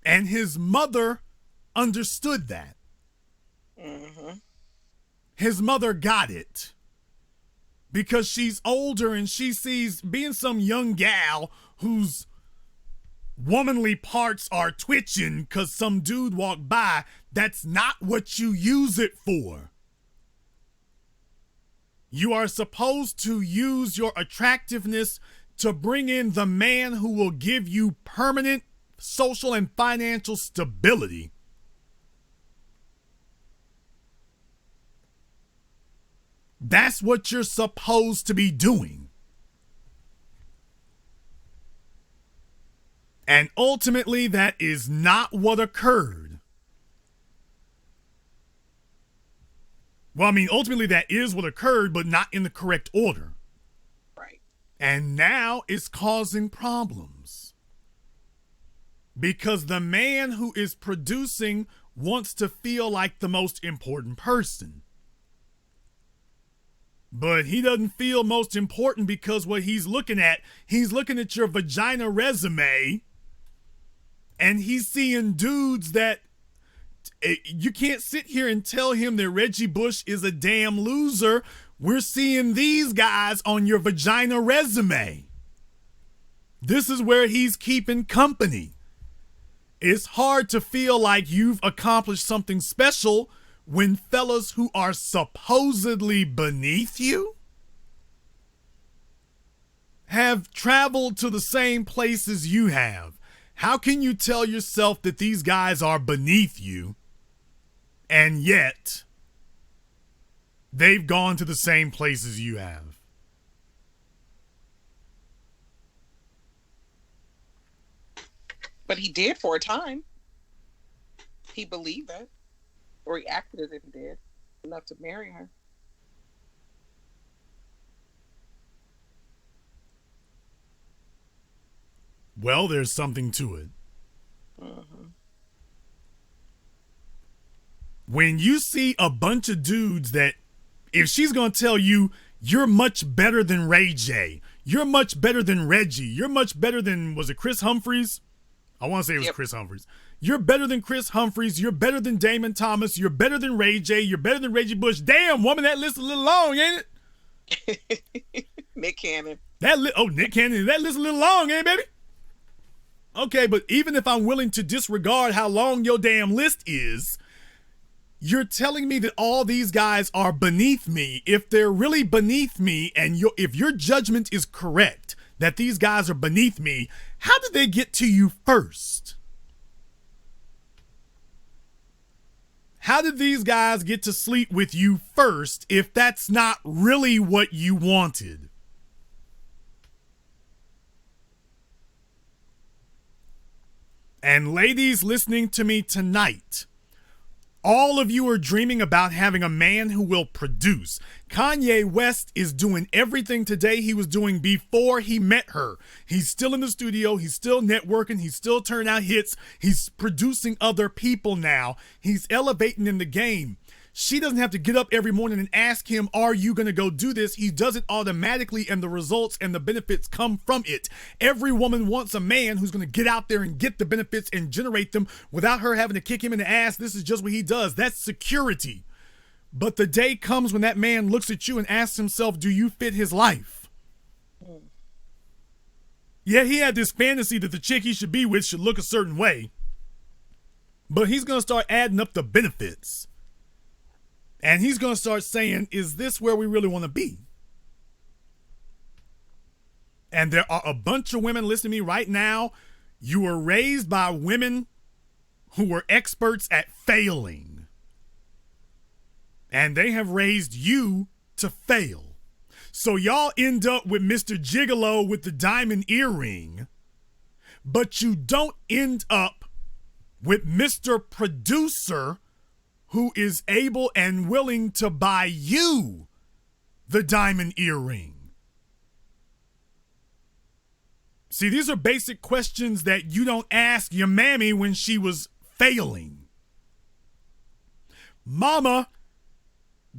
[SPEAKER 1] And his mother understood that.
[SPEAKER 6] Mm-hmm.
[SPEAKER 1] His mother got it because she's older and she sees being some young gal whose womanly parts are twitching because some dude walked by. That's not what you use it for. You are supposed to use your attractiveness to bring in the man who will give you permanent social and financial stability. That's what you're supposed to be doing. And ultimately, that is not what occurred. Well, I mean, ultimately, that is what occurred, but not in the correct order.
[SPEAKER 6] Right.
[SPEAKER 1] And now it's causing problems. Because the man who is producing wants to feel like the most important person. But he doesn't feel most important because what he's looking at your vagina resume, and he's seeing dudes that you can't sit here and tell him that Reggie Bush is a damn loser. We're seeing these guys on your vagina resume. This is where he's keeping company. It's hard to feel like you've accomplished something special when fellas who are supposedly beneath you have traveled to the same places you have. How can you tell yourself that these guys are beneath you and yet they've gone to the same places you have?
[SPEAKER 6] But he did for a time. He believed that. Or he acted as if he did. Enough to marry her.
[SPEAKER 1] Well, there's something to it.
[SPEAKER 6] Mm-hmm.
[SPEAKER 1] When you see a bunch of dudes that, if she's going to tell you, you're much better than Ray J, you're much better than Reggie, you're much better than, was it Chris Humphries? I want to say it was Chris Humphries. You're better than Chris Humphries. You're better than Damon Thomas. You're better than Ray J. You're better than Reggie Bush. Damn, woman, that list is a little long, ain't
[SPEAKER 6] it? Nick Cannon.
[SPEAKER 1] Nick Cannon. That list is a little long, ain't it, baby? Okay, but even if I'm willing to disregard how long your damn list is, you're telling me that all these guys are beneath me. If they're really beneath me, and if your judgment is correct that these guys are beneath me, how did they get to you first? How did these guys get to sleep with you first if that's not really what you wanted? And ladies listening to me tonight, all of you are dreaming about having a man who will produce. Kanye West is doing everything today he was doing before he met her. He's still in the studio. He's still networking. He's still turning out hits. He's producing other people now. He's elevating in the game. She doesn't have to get up every morning and ask him, are you going to go do this? He does it automatically, and the results and the benefits come from it. Every woman wants a man who's going to get out there and get the benefits and generate them without her having to kick him in the ass. This is just what he does. That's security. But the day comes when that man looks at you and asks himself, do you fit his life? Yeah, he had this fantasy that the chick he should be with should look a certain way. But he's going to start adding up the benefits. And he's going to start saying, is this where we really want to be? And there are a bunch of women listening to me right now. You were raised by women who were experts at failing. And they have raised you to fail. So y'all end up with Mr. Gigolo with the diamond earring. But you don't end up with Mr. Producer, who is able and willing to buy you the diamond earring. See, these are basic questions that you don't ask your mammy when she was failing. Mama,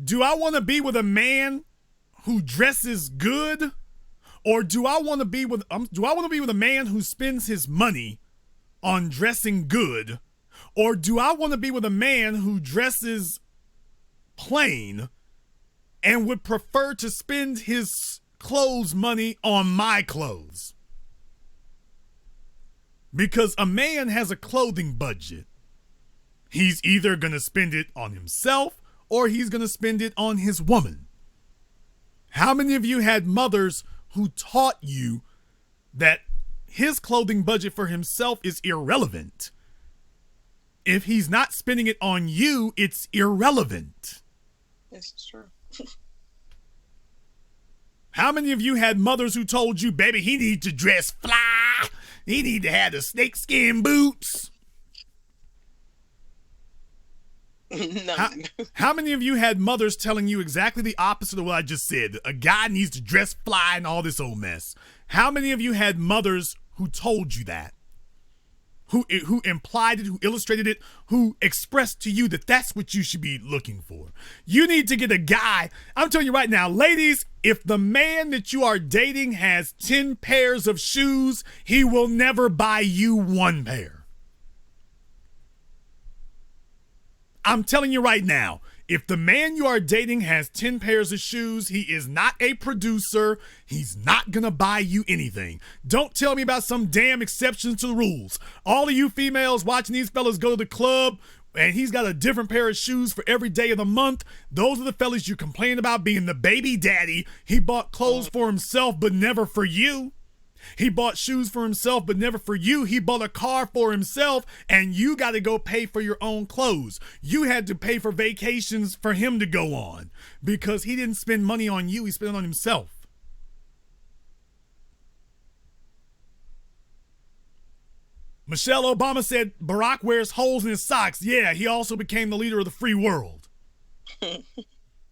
[SPEAKER 1] do I want to be with a man who dresses good? Or do I want to be with a man who spends his money on dressing good? Or do I want to be with a man who dresses plain and would prefer to spend his clothes money on my clothes? Because a man has a clothing budget. He's either going to spend it on himself or he's going to spend it on his woman. How many of you had mothers who taught you that his clothing budget for himself is irrelevant? If he's not spending it on you, it's irrelevant.
[SPEAKER 6] This is true.
[SPEAKER 1] How many of you had mothers who told you, baby, he need to dress fly. He need to have the snakeskin boots.
[SPEAKER 6] None.
[SPEAKER 1] How many of you had mothers telling you exactly the opposite of what I just said? A guy needs to dress fly and all this old mess. How many of you had mothers who told you that? Who implied it, who illustrated it, who expressed to you that that's what you should be looking for. You need to get a guy. I'm telling you right now, ladies, if the man that you are dating has 10 pairs of shoes, he will never buy you one pair. I'm telling you right now, if the man you are dating has 10 pairs of shoes, he is not a producer. He's not going to buy you anything. Don't tell me about some damn exceptions to the rules. All of you females watching these fellas go to the club and he's got a different pair of shoes for every day of the month. Those are the fellas you complain about being the baby daddy. He bought clothes for himself, but never for you. He bought shoes for himself, but never for you. He bought a car for himself, and you got to go pay for your own clothes. You had to pay for vacations for him to go on because he didn't spend money on you. He spent it on himself. Michelle Obama said Barack wears holes in his socks. Yeah, he also became the leader of the free world.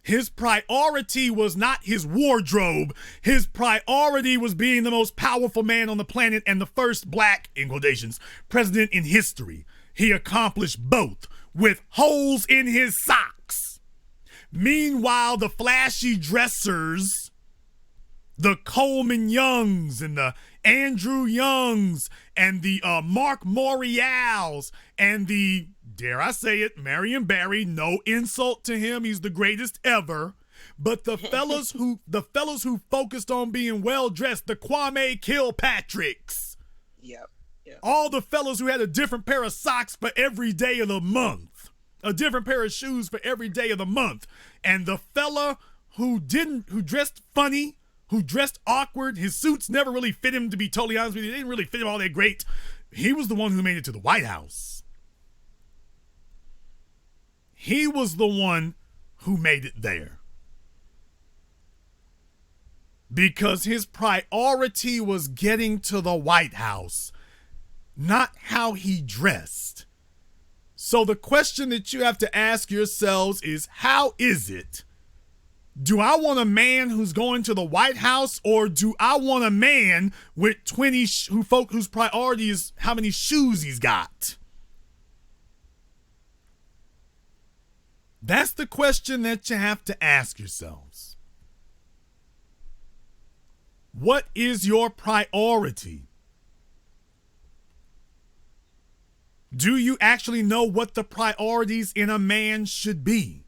[SPEAKER 1] His priority was not his wardrobe. His priority was being the most powerful man on the planet and the first black, in quotations, president in history. He accomplished both with holes in his socks. Meanwhile, the flashy dressers, the Coleman Youngs and the Andrew Youngs and the Mark Morials and the, dare I say it, Marion Barry, no insult to him, he's the greatest ever. But the fellas who focused on being well dressed, the Kwame Kilpatricks.
[SPEAKER 6] Yep.
[SPEAKER 1] All the fellas who had a different pair of socks for every day of the month, a different pair of shoes for every day of the month. And the fella who dressed funny, who dressed awkward, his suits never really fit him, to be totally honest with you. They didn't really fit him all that great. He was the one who made it to the White House. he was the one who made it there. Because his priority was getting to the White House, not how he dressed. So the question that you have to ask yourselves is, how is it? Do I want a man who's going to the White House, or do I want a man with 20 whose priority is how many shoes he's got? That's the question that you have to ask yourselves. What is your priority? Do you actually know what the priorities in a man should be?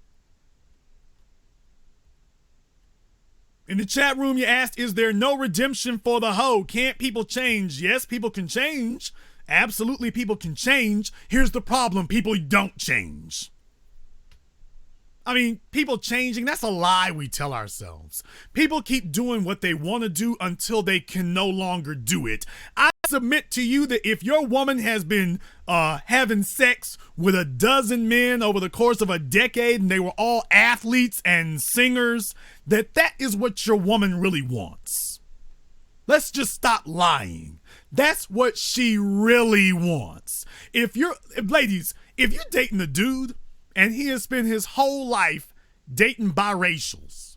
[SPEAKER 1] In the chat room, you asked, is there no redemption for the hoe? Can't people change? Yes, people can change. Absolutely, people can change. Here's the problem. People don't change. I mean, people changing, that's a lie we tell ourselves. People keep doing what they want to do until they can no longer do it. I submit to you that if your woman has been having sex with a dozen men over the course of a decade and they were all athletes and singers, that is what your woman really wants. Let's just stop lying. That's what she really wants. Ladies, if you're dating a dude and he has spent his whole life dating biracials,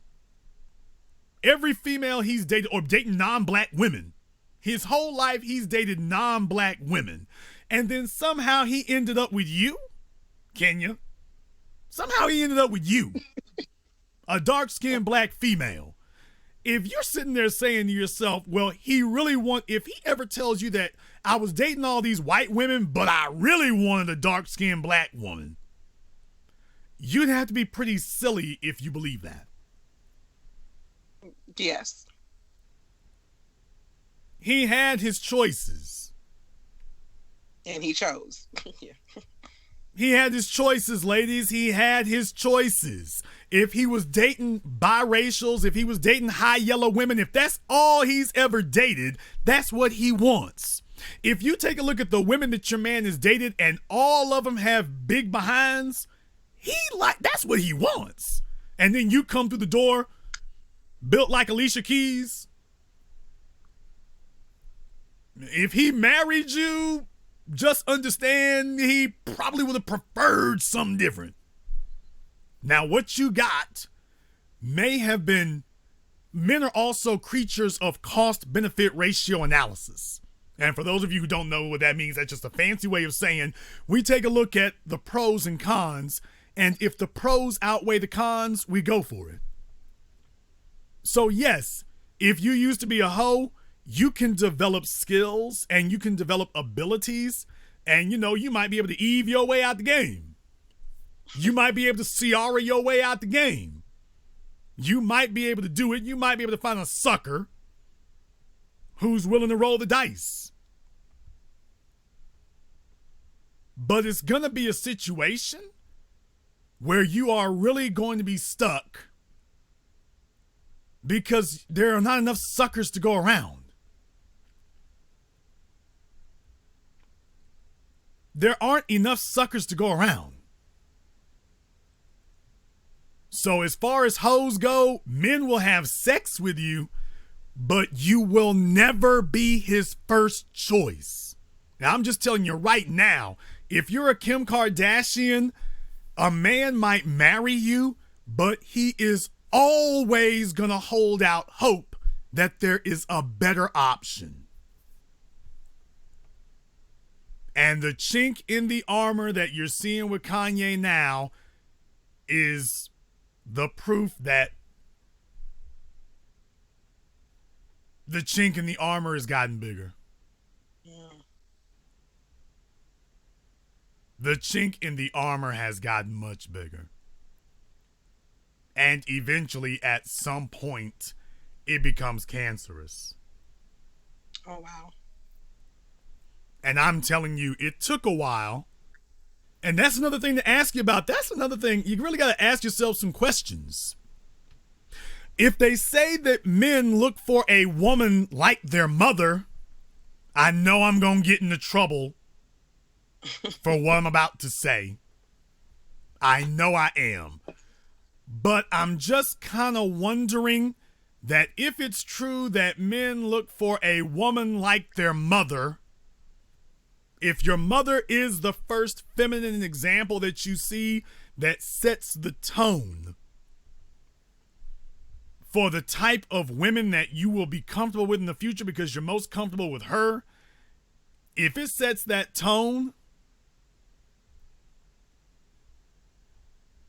[SPEAKER 1] every female he's dated, or dating non-black women, his whole life he's dated non-black women, and then somehow he ended up with you, Kenya. Somehow he ended up with you, a dark-skinned black female. If you're sitting there saying to yourself, well, if he ever tells you that I was dating all these white women, but I really wanted a dark-skinned black woman, you'd have to be pretty silly if you believe that.
[SPEAKER 6] Yes.
[SPEAKER 1] He had his choices.
[SPEAKER 6] And he chose. Yeah.
[SPEAKER 1] He had his choices, ladies. He had his choices. If he was dating biracials, if he was dating high yellow women, if that's all he's ever dated, that's what he wants. If you take a look at the women that your man has dated and all of them have big behinds, that's what he wants. And then you come through the door built like Alicia Keys. If he married you, just understand he probably would have preferred something different. Now, what you got may have been, men are also creatures of cost-benefit ratio analysis. And for those of you who don't know what that means, that's just a fancy way of saying we take a look at the pros and cons, and if the pros outweigh the cons, we go for it. So yes, if you used to be a hoe, you can develop skills and you can develop abilities, and you might be able to Eve your way out the game. You might be able to Ciara your way out the game. You might be able to do it. You might be able to find a sucker who's willing to roll the dice. But it's going to be a situation where you are really going to be stuck because there are not enough suckers to go around. There aren't enough suckers to go around. So as far as hoes go, men will have sex with you, but you will never be his first choice. Now, I'm just telling you right now, if you're a Kim Kardashian, a man might marry you, but he is always going to hold out hope that there is a better option. And the chink in the armor that you're seeing with Kanye now is the proof that the chink in the armor has gotten bigger.
[SPEAKER 6] Yeah.
[SPEAKER 1] The chink in the armor has gotten much bigger. And eventually, at some point, it becomes cancerous.
[SPEAKER 6] Oh, wow.
[SPEAKER 1] And I'm telling you, it took a while. And that's another thing to ask you about. That's another thing. You really got to ask yourself some questions. If they say that men look for a woman like their mother, I know I'm going to get into trouble for what I'm about to say. I know I am. But I'm just kind of wondering that if it's true that men look for a woman like their mother, if your mother is the first feminine example that you see that sets the tone for the type of women that you will be comfortable with in the future because you're most comfortable with her, if it sets that tone,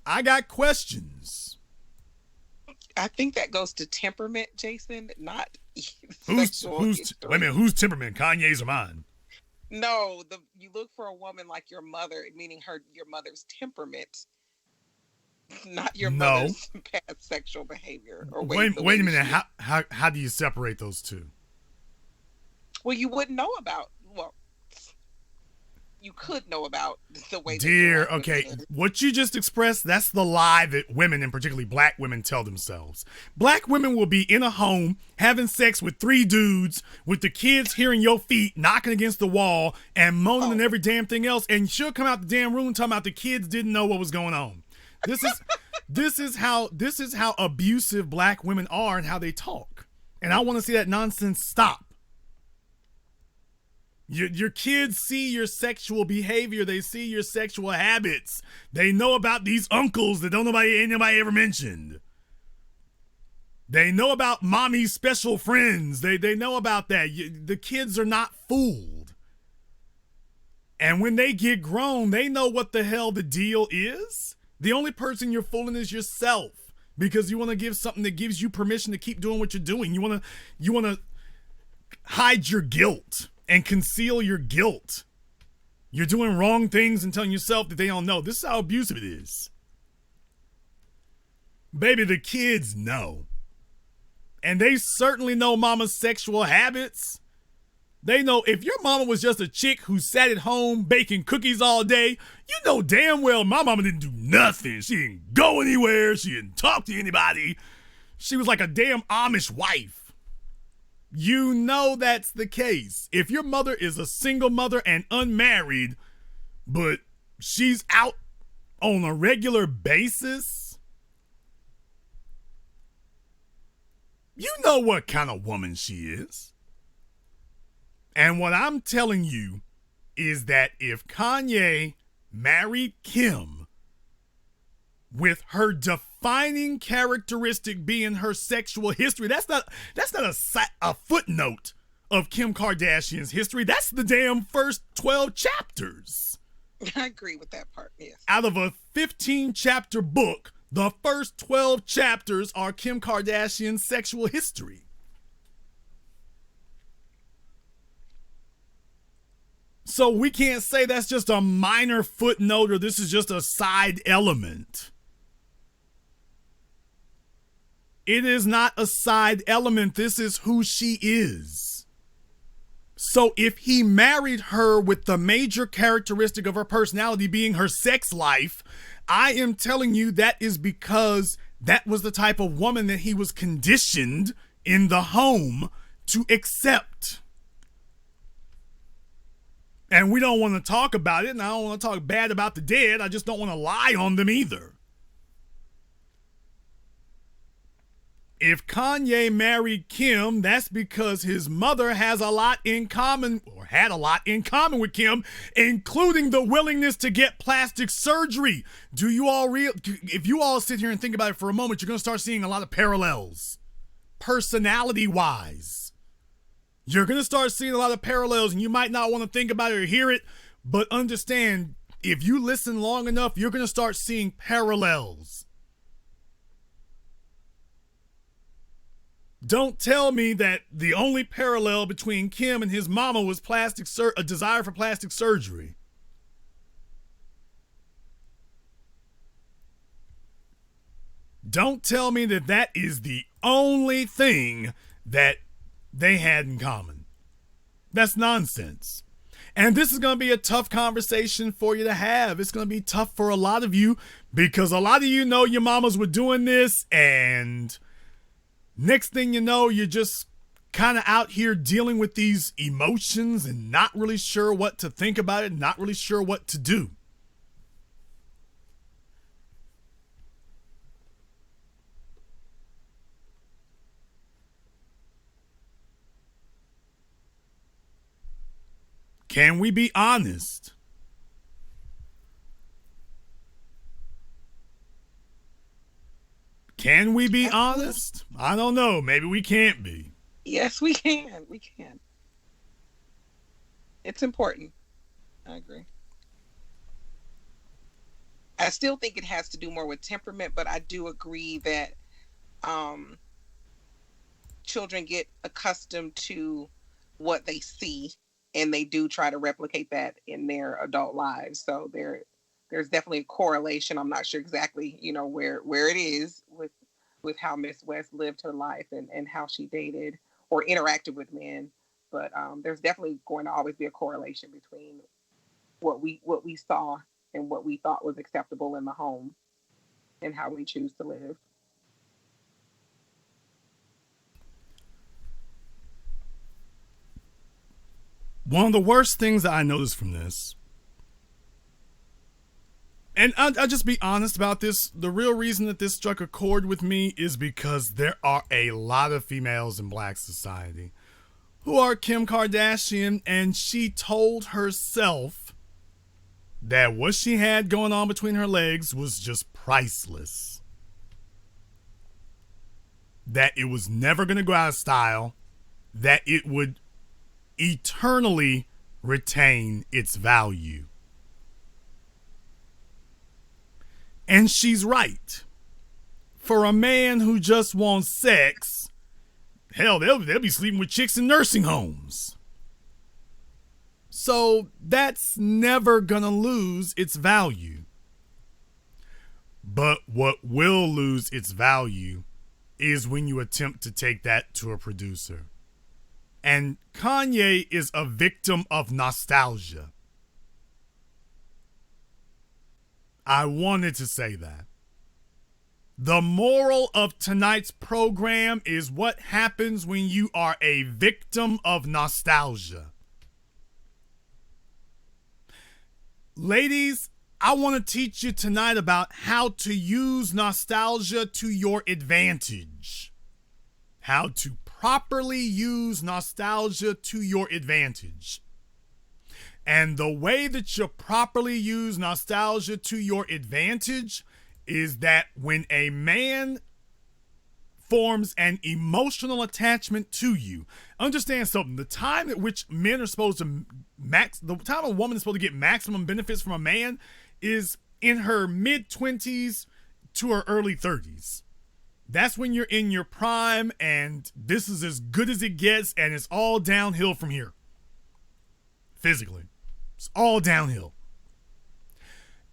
[SPEAKER 1] I got questions.
[SPEAKER 6] I think that goes to temperament, Jason, not
[SPEAKER 1] Who's
[SPEAKER 6] history.
[SPEAKER 1] wait a minute, whose temperament? Kanye's or mine?
[SPEAKER 6] No, you look for a woman like your mother, meaning your mother's temperament, not your mother's past sexual behavior. Or
[SPEAKER 1] wait a minute. How do you separate those two?
[SPEAKER 6] Well, you wouldn't know about. Well, you could know about the way.
[SPEAKER 1] Dear, okay, what you just expressed, that's the lie that women, and particularly black women, tell themselves. Black women will be in a home having sex with 3 dudes, with the kids hearing your feet knocking against the wall and moaning and every damn thing else, and she'll come out the damn room talking about the kids didn't know what was going on. This is how abusive black women are and how they talk. And I want to see that nonsense stop. Your kids see your sexual behavior. They see your sexual habits. They know about these uncles that anybody ever mentioned. They know about mommy's special friends. They know about that. The kids are not fooled. And when they get grown, they know what the hell the deal is. The only person you're fooling is yourself because you want to give something that gives you permission to keep doing what you're doing. You want to hide your guilt and conceal your guilt. You're doing wrong things and telling yourself that they don't know. This is how abusive it is. Baby, the kids know. And they certainly know mama's sexual habits. They know if your mama was just a chick who sat at home baking cookies all day, you know damn well my mama didn't do nothing. She didn't go anywhere. She didn't talk to anybody. She was like a damn Amish wife. You know that's the case. If your mother is a single mother and unmarried, but she's out on a regular basis, you know what kind of woman she is. And what I'm telling you is that if Kanye married Kim with her defining characteristic being her sexual history, that's not a footnote of Kim Kardashian's history. That's the damn first 12 chapters.
[SPEAKER 6] I agree with that part, yes.
[SPEAKER 1] Out of a 15-chapter book, the first 12 chapters are Kim Kardashian's sexual history. So we can't say that's just a minor footnote or this is just a side element. It is not a side element. This is who she is. So if he married her with the major characteristic of her personality being her sex life, I am telling you that is because that was the type of woman that he was conditioned in the home to accept. And we don't want to talk about it, and I don't want to talk bad about the dead. I just don't want to lie on them either. If Kanye married Kim, that's because his mother has a lot in common, or had a lot in common with Kim, including the willingness to get plastic surgery. If you all sit here and think about it for a moment, you're going to start seeing a lot of parallels, personality-wise. You're going to start seeing a lot of parallels, and you might not want to think about it or hear it, but understand, if you listen long enough, you're going to start seeing parallels. Don't tell me that the only parallel between Kim and his mama was a desire for plastic surgery. Don't tell me that that is the only thing that they had in common. That's nonsense. And this is going to be a tough conversation for you to have. It's going to be tough for a lot of you because a lot of you know your mamas were doing this, and next thing you know, you're just kind of out here dealing with these emotions and not really sure what to think about it, not really sure what to do. Can we be honest? Can we be honest? I don't know. Maybe we can't be.
[SPEAKER 6] Yes, we can. We can. It's important. I agree. I still think it has to do more with temperament, but I do agree that children get accustomed to what they see, and they do try to replicate that in their adult lives. So there's definitely a correlation. I'm not sure exactly, where it is with how Miss West lived her life and how she dated or interacted with men. But there's definitely going to always be a correlation between what we saw and what we thought was acceptable in the home and how we choose to live.
[SPEAKER 1] One of the worst things that I noticed from this, and I'll just be honest about this, the real reason that this struck a chord with me is because there are a lot of females in Black society who are Kim Kardashian, and she told herself that what she had going on between her legs was just priceless. That it was never going to go out of style, that it would eternally retain its value. And she's right. For a man who just wants sex, hell, they'll be sleeping with chicks in nursing homes. So that's never gonna lose its value. But what will lose its value is when you attempt to take that to a producer. And Kanye is a victim of nostalgia. I wanted to say that. The moral of tonight's program is what happens when you are a victim of nostalgia. Ladies, I want to teach you tonight about how to use nostalgia to your advantage. How to properly use nostalgia to your advantage. And the way that you properly use nostalgia to your advantage is that when a man forms an emotional attachment to you, understand something. The time at which men are supposed to the time a woman is supposed to get maximum benefits from a man is in her mid-20s to her early 30s. That's when you're in your prime, and this is as good as it gets, and it's all downhill from here. Physically. It's all downhill.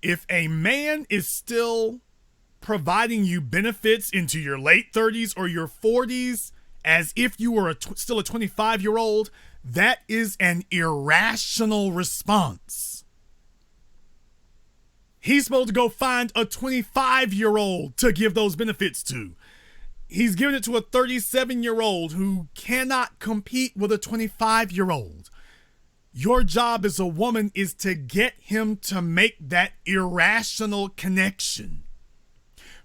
[SPEAKER 1] If a man is still providing you benefits into your late 30s or your 40s as if you were still a 25-year-old, that is an irrational response. He's supposed to go find a 25-year-old to give those benefits to. He's giving it to a 37-year-old who cannot compete with a 25-year-old. Your job as a woman is to get him to make that irrational connection.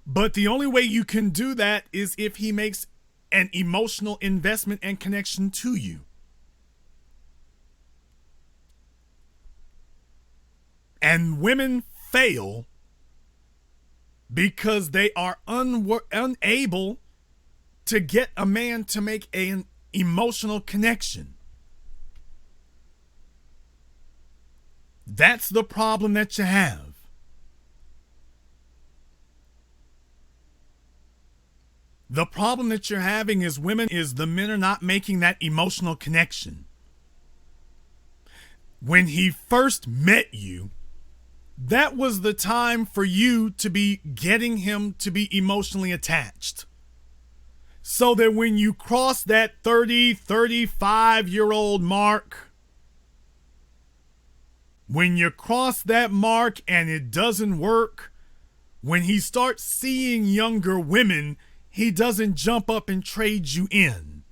[SPEAKER 1] But the only way you can do that is if he makes an emotional investment and connection to you. And women fail because they are unable to get a man to make an emotional connection. That's the problem that you have. The problem that you're having is the men are not making that emotional connection. When he first met you, that was the time for you to be getting him to be emotionally attached. So that when you cross that 30, 35-year-old mark, when you cross that mark and it doesn't work, when he starts seeing younger women, he doesn't jump up and trade you in.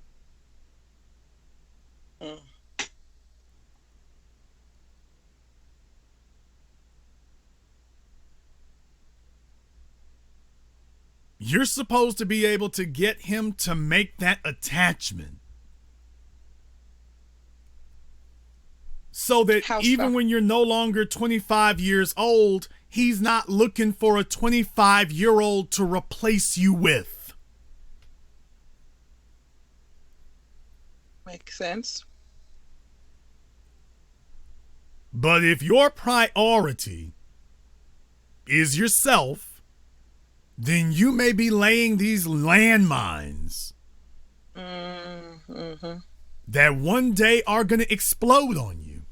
[SPEAKER 1] You're supposed to be able to get him to make that attachment. So that
[SPEAKER 6] How
[SPEAKER 1] even
[SPEAKER 6] so?
[SPEAKER 1] when you're no longer 25 years old, he's not looking for a 25-year-old to replace you with.
[SPEAKER 6] Makes sense.
[SPEAKER 1] But if your priority is yourself, then you may be laying these landmines that one day are going to explode on you.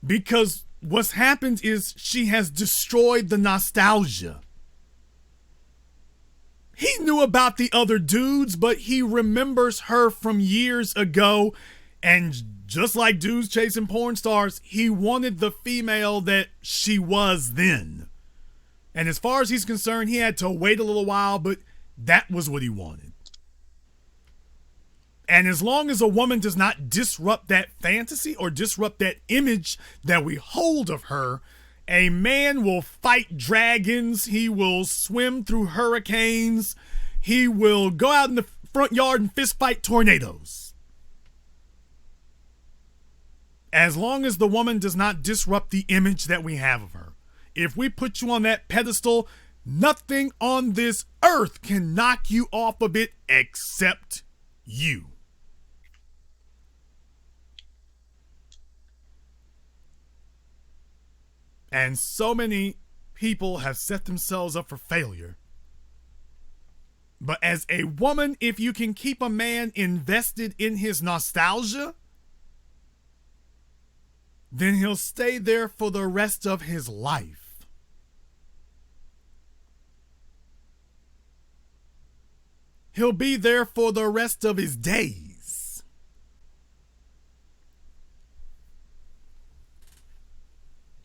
[SPEAKER 1] Because what's happened is she has destroyed the nostalgia. He knew about the other dudes, but he remembers her from years ago. And just like dudes chasing porn stars, he wanted the female that she was then. And as far as he's concerned, he had to wait a little while, but that was what he wanted. And as long as a woman does not disrupt that fantasy or disrupt that image that we hold of her, a man will fight dragons. He will swim through hurricanes. He will go out in the front yard and fist fight tornadoes. As long as the woman does not disrupt the image that we have of her. If we put you on that pedestal, nothing on this earth can knock you off of it except you. And so many people have set themselves up for failure. But as a woman, if you can keep a man invested in his nostalgia, then he'll stay there for the rest of his life. He'll be there for the rest of his days.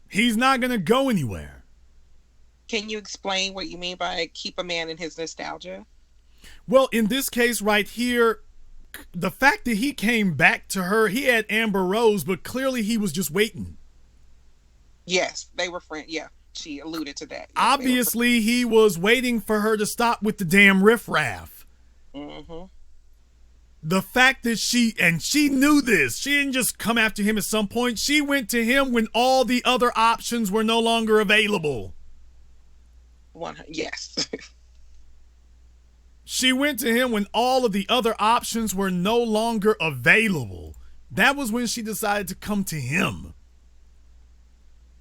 [SPEAKER 1] He's not going to go anywhere.
[SPEAKER 6] Can you explain what you mean by keep a man in his nostalgia?
[SPEAKER 1] Well, in this case right here, the fact that he came back to her, he had Amber Rose, but clearly he was just waiting.
[SPEAKER 6] Yes, they were friends. Yeah, she alluded to that. Yes,
[SPEAKER 1] Obviously, he was waiting for her to stop with the damn riffraff.
[SPEAKER 6] Mm-hmm.
[SPEAKER 1] The fact that she knew this, she didn't just come after him at some point. She went to him when all the other options were no longer available.
[SPEAKER 6] Yes.
[SPEAKER 1] She went to him when all of the other options were no longer available. That was when she decided to come to him.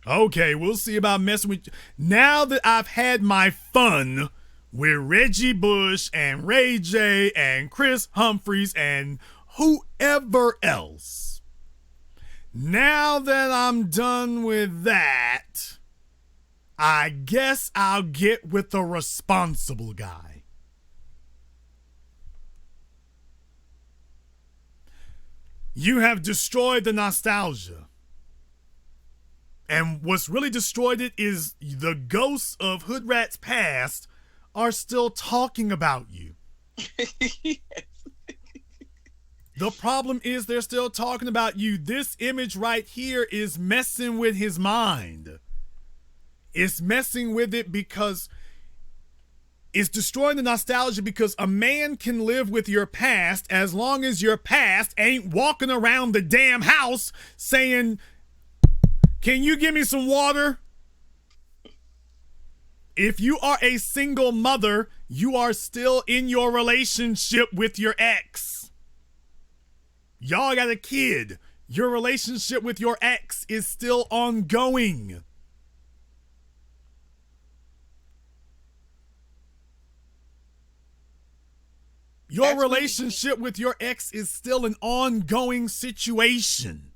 [SPEAKER 1] Okay, we'll see about messing with you. Now that I've had my fun with Reggie Bush and Ray J and Chris Humphries and whoever else. Now that I'm done with that, I guess I'll get with the responsible guy. You have destroyed the nostalgia. And what's really destroyed it is the ghosts of Hood Rat's past are still talking about you.
[SPEAKER 6] Yes.
[SPEAKER 1] The problem is they're still talking about you. This image right here is messing with his mind. It's messing with it because it's destroying the nostalgia, because a man can live with your past as long as your past ain't walking around the damn house saying, "Can you give me some water?" If you are a single mother, you are still in your relationship with your ex. Y'all got a kid. Your relationship with your ex is still ongoing. Your relationship with your ex is still an ongoing situation.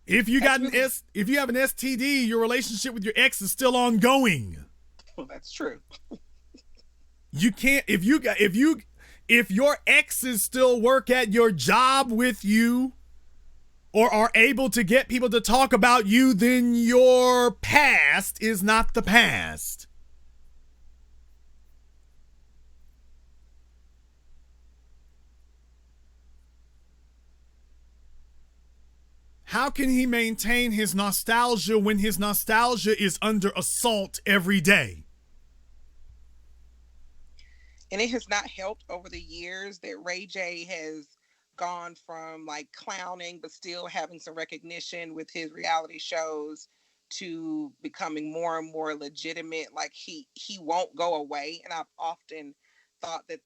[SPEAKER 1] If you have an STD, your relationship with your ex is still ongoing.
[SPEAKER 6] Well, that's true.
[SPEAKER 1] You can't if your exes still work at your job with you or are able to get people to talk about you, then your past is not the past. How can he maintain his nostalgia when his nostalgia is under assault every day?
[SPEAKER 6] And it has not helped over the years that Ray J has gone from like clowning but still having some recognition with his reality shows to becoming more and more legitimate. Like he won't go away, and I've often thought that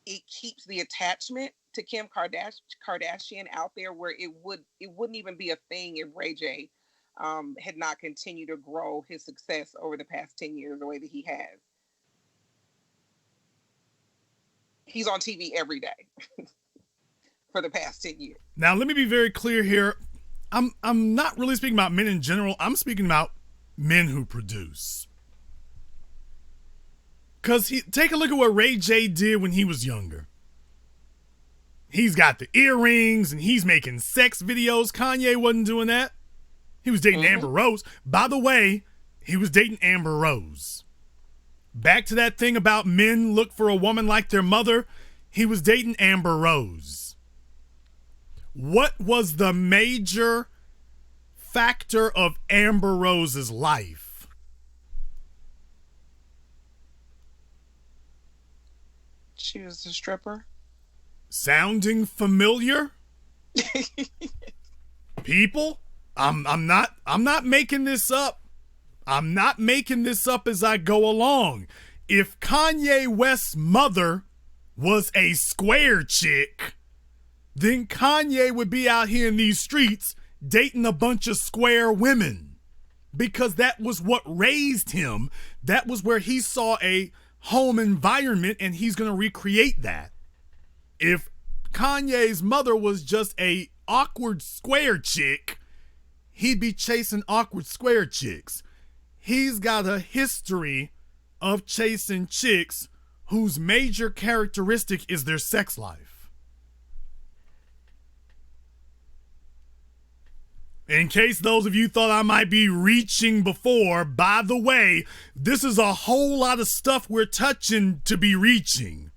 [SPEAKER 6] it keeps the attachment to Kim Kardashian out there, where it wouldn't even be a thing if Ray J had not continued to grow his success over the past 10 years the way that he has. He's on TV every day for the past 10 years.
[SPEAKER 1] Now, let me be very clear here. I'm not really speaking about men in general. I'm speaking about men who produce. Because take a look at what Ray J did when he was younger. He's got the earrings and he's making sex videos. Kanye wasn't doing that. He was dating Amber Rose. By the way, he was dating Amber Rose. Back to that thing about men look for a woman like their mother. He was dating Amber Rose. What was the major factor of Amber Rose's life?
[SPEAKER 6] She was a stripper.
[SPEAKER 1] Sounding familiar? People, I'm not making this up. I'm not making this up as I go along. If Kanye West's mother was a square chick, then Kanye would be out here in these streets dating a bunch of square women, because that was what raised him. That was where he saw a home environment, and he's going to recreate that. If Kanye's mother was just a awkward square chick, he'd be chasing awkward square chicks. He's got a history of chasing chicks whose major characteristic is their sex life. In case those of you thought I might be reaching before, by the way, this is a whole lot of stuff we're touching to be reaching.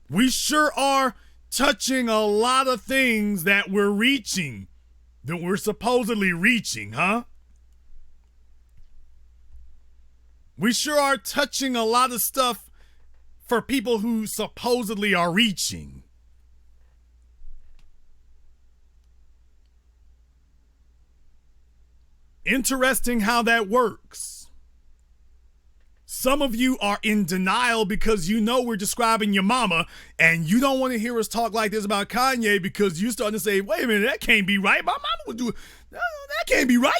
[SPEAKER 1] We sure are touching a lot of things that we're reaching, that we're supposedly reaching, huh? We sure are touching a lot of stuff for people who supposedly are reaching. Interesting how that works. Some of you are in denial because you know we're describing your mama, and you don't want to hear us talk like this about Kanye because you're starting to say, wait a minute, that can't be right. My mama would do it. No, that can't be right.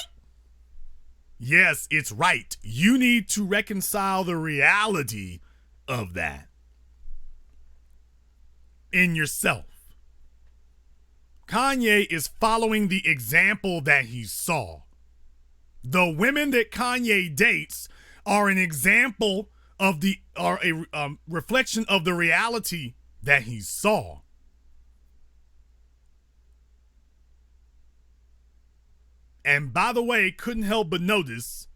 [SPEAKER 1] Yes, it's right. You need to reconcile the reality of that in yourself. Kanye is following the example that he saw. The women that Kanye dates are an example of a reflection of the reality that he saw. And by the way, couldn't help but notice,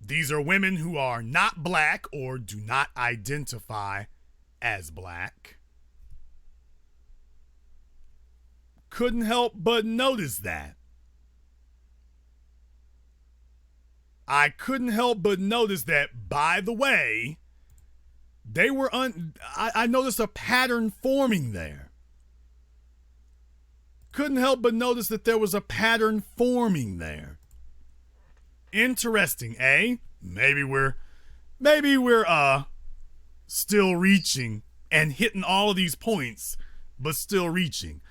[SPEAKER 1] these are women who are not black or do not identify as black. Couldn't help but notice that. I couldn't help but notice that, by the way, they were I noticed a pattern forming there. Couldn't help but notice that there was a pattern forming there. Interesting, eh? Maybe we're still reaching and hitting all of these points, but still reaching.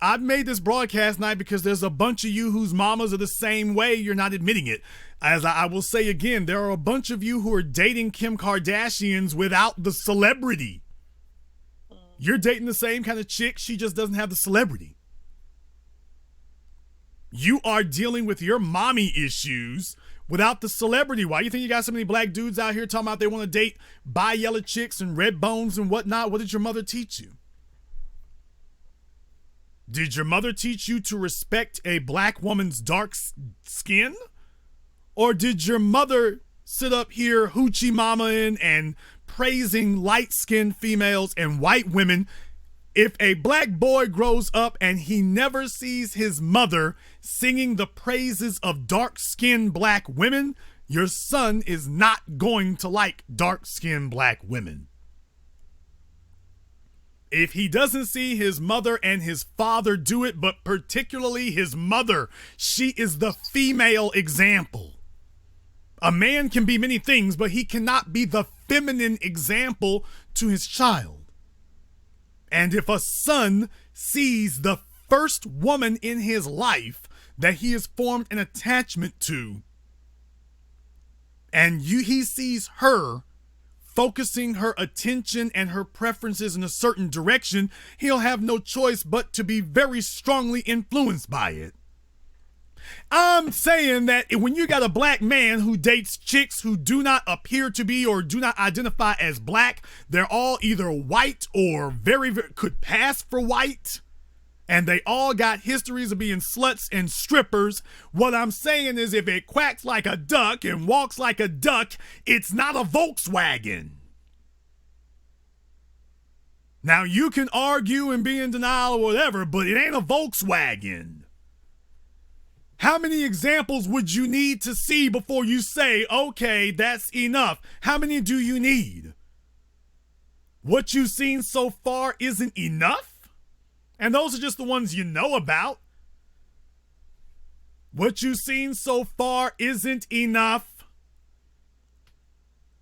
[SPEAKER 1] I've made this broadcast night because there's a bunch of you whose mamas are the same way. You're not admitting it. As I will say again, there are a bunch of you who are dating Kim Kardashians without the celebrity. You're dating the same kind of chick. She just doesn't have the celebrity. You are dealing with your mommy issues without the celebrity. Why you think you got so many black dudes out here talking about they want to date bi-yellow chicks and red bones and whatnot? What did your mother teach you? Did your mother teach you to respect a black woman's dark skin? Or did your mother sit up here hoochie mamaing and praising light-skinned females and white women? If a black boy grows up and he never sees his mother singing the praises of dark-skinned black women, your son is not going to like dark-skinned black women. If he doesn't see his mother and his father do it, but particularly his mother, she is the female example. A man can be many things, but he cannot be the feminine example to his child. And if a son sees the first woman in his life that he has formed an attachment to, and he sees her focusing her attention and her preferences in a certain direction, he'll have no choice but to be very strongly influenced by it. I'm saying that when you got a black man who dates chicks who do not appear to be or do not identify as black, they're all either white or very could pass for white, and they all got histories of being sluts and strippers. What I'm saying is, if it quacks like a duck and walks like a duck, it's not a Volkswagen. Now, you can argue and be in denial or whatever, but it ain't a Volkswagen. How many examples would you need to see before you say, okay, that's enough? How many do you need? What you've seen so far isn't enough? And those are just the ones you know about. What you've seen so far isn't enough.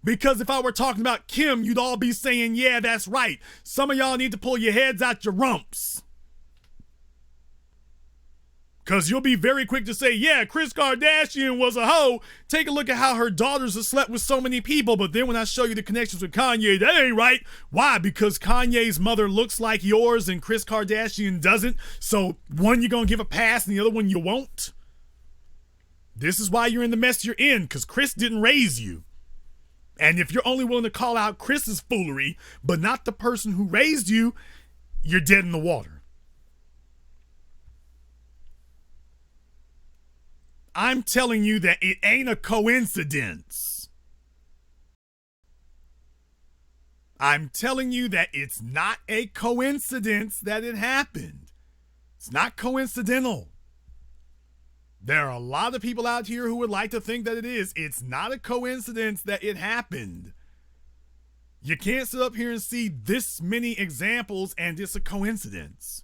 [SPEAKER 1] Because if I were talking about Kim, you'd all be saying, yeah, that's right. Some of y'all need to pull your heads out your rumps. Because you'll be very quick to say, yeah, Kris Kardashian was a hoe. Take a look at how her daughters have slept with so many people. But then when I show you the connections with Kanye, that ain't right. Why? Because Kanye's mother looks like yours and Kris Kardashian doesn't. So one you're going to give a pass and the other one you won't. This is why you're in the mess you're in, because Kris didn't raise you. And if you're only willing to call out Kris's foolery, but not the person who raised you, you're dead in the water. I'm telling you that it ain't a coincidence. I'm telling you that it's not a coincidence that it happened. It's not coincidental. There are a lot of people out here who would like to think that it is. It's not a coincidence that it happened. You can't sit up here and see this many examples and it's a coincidence.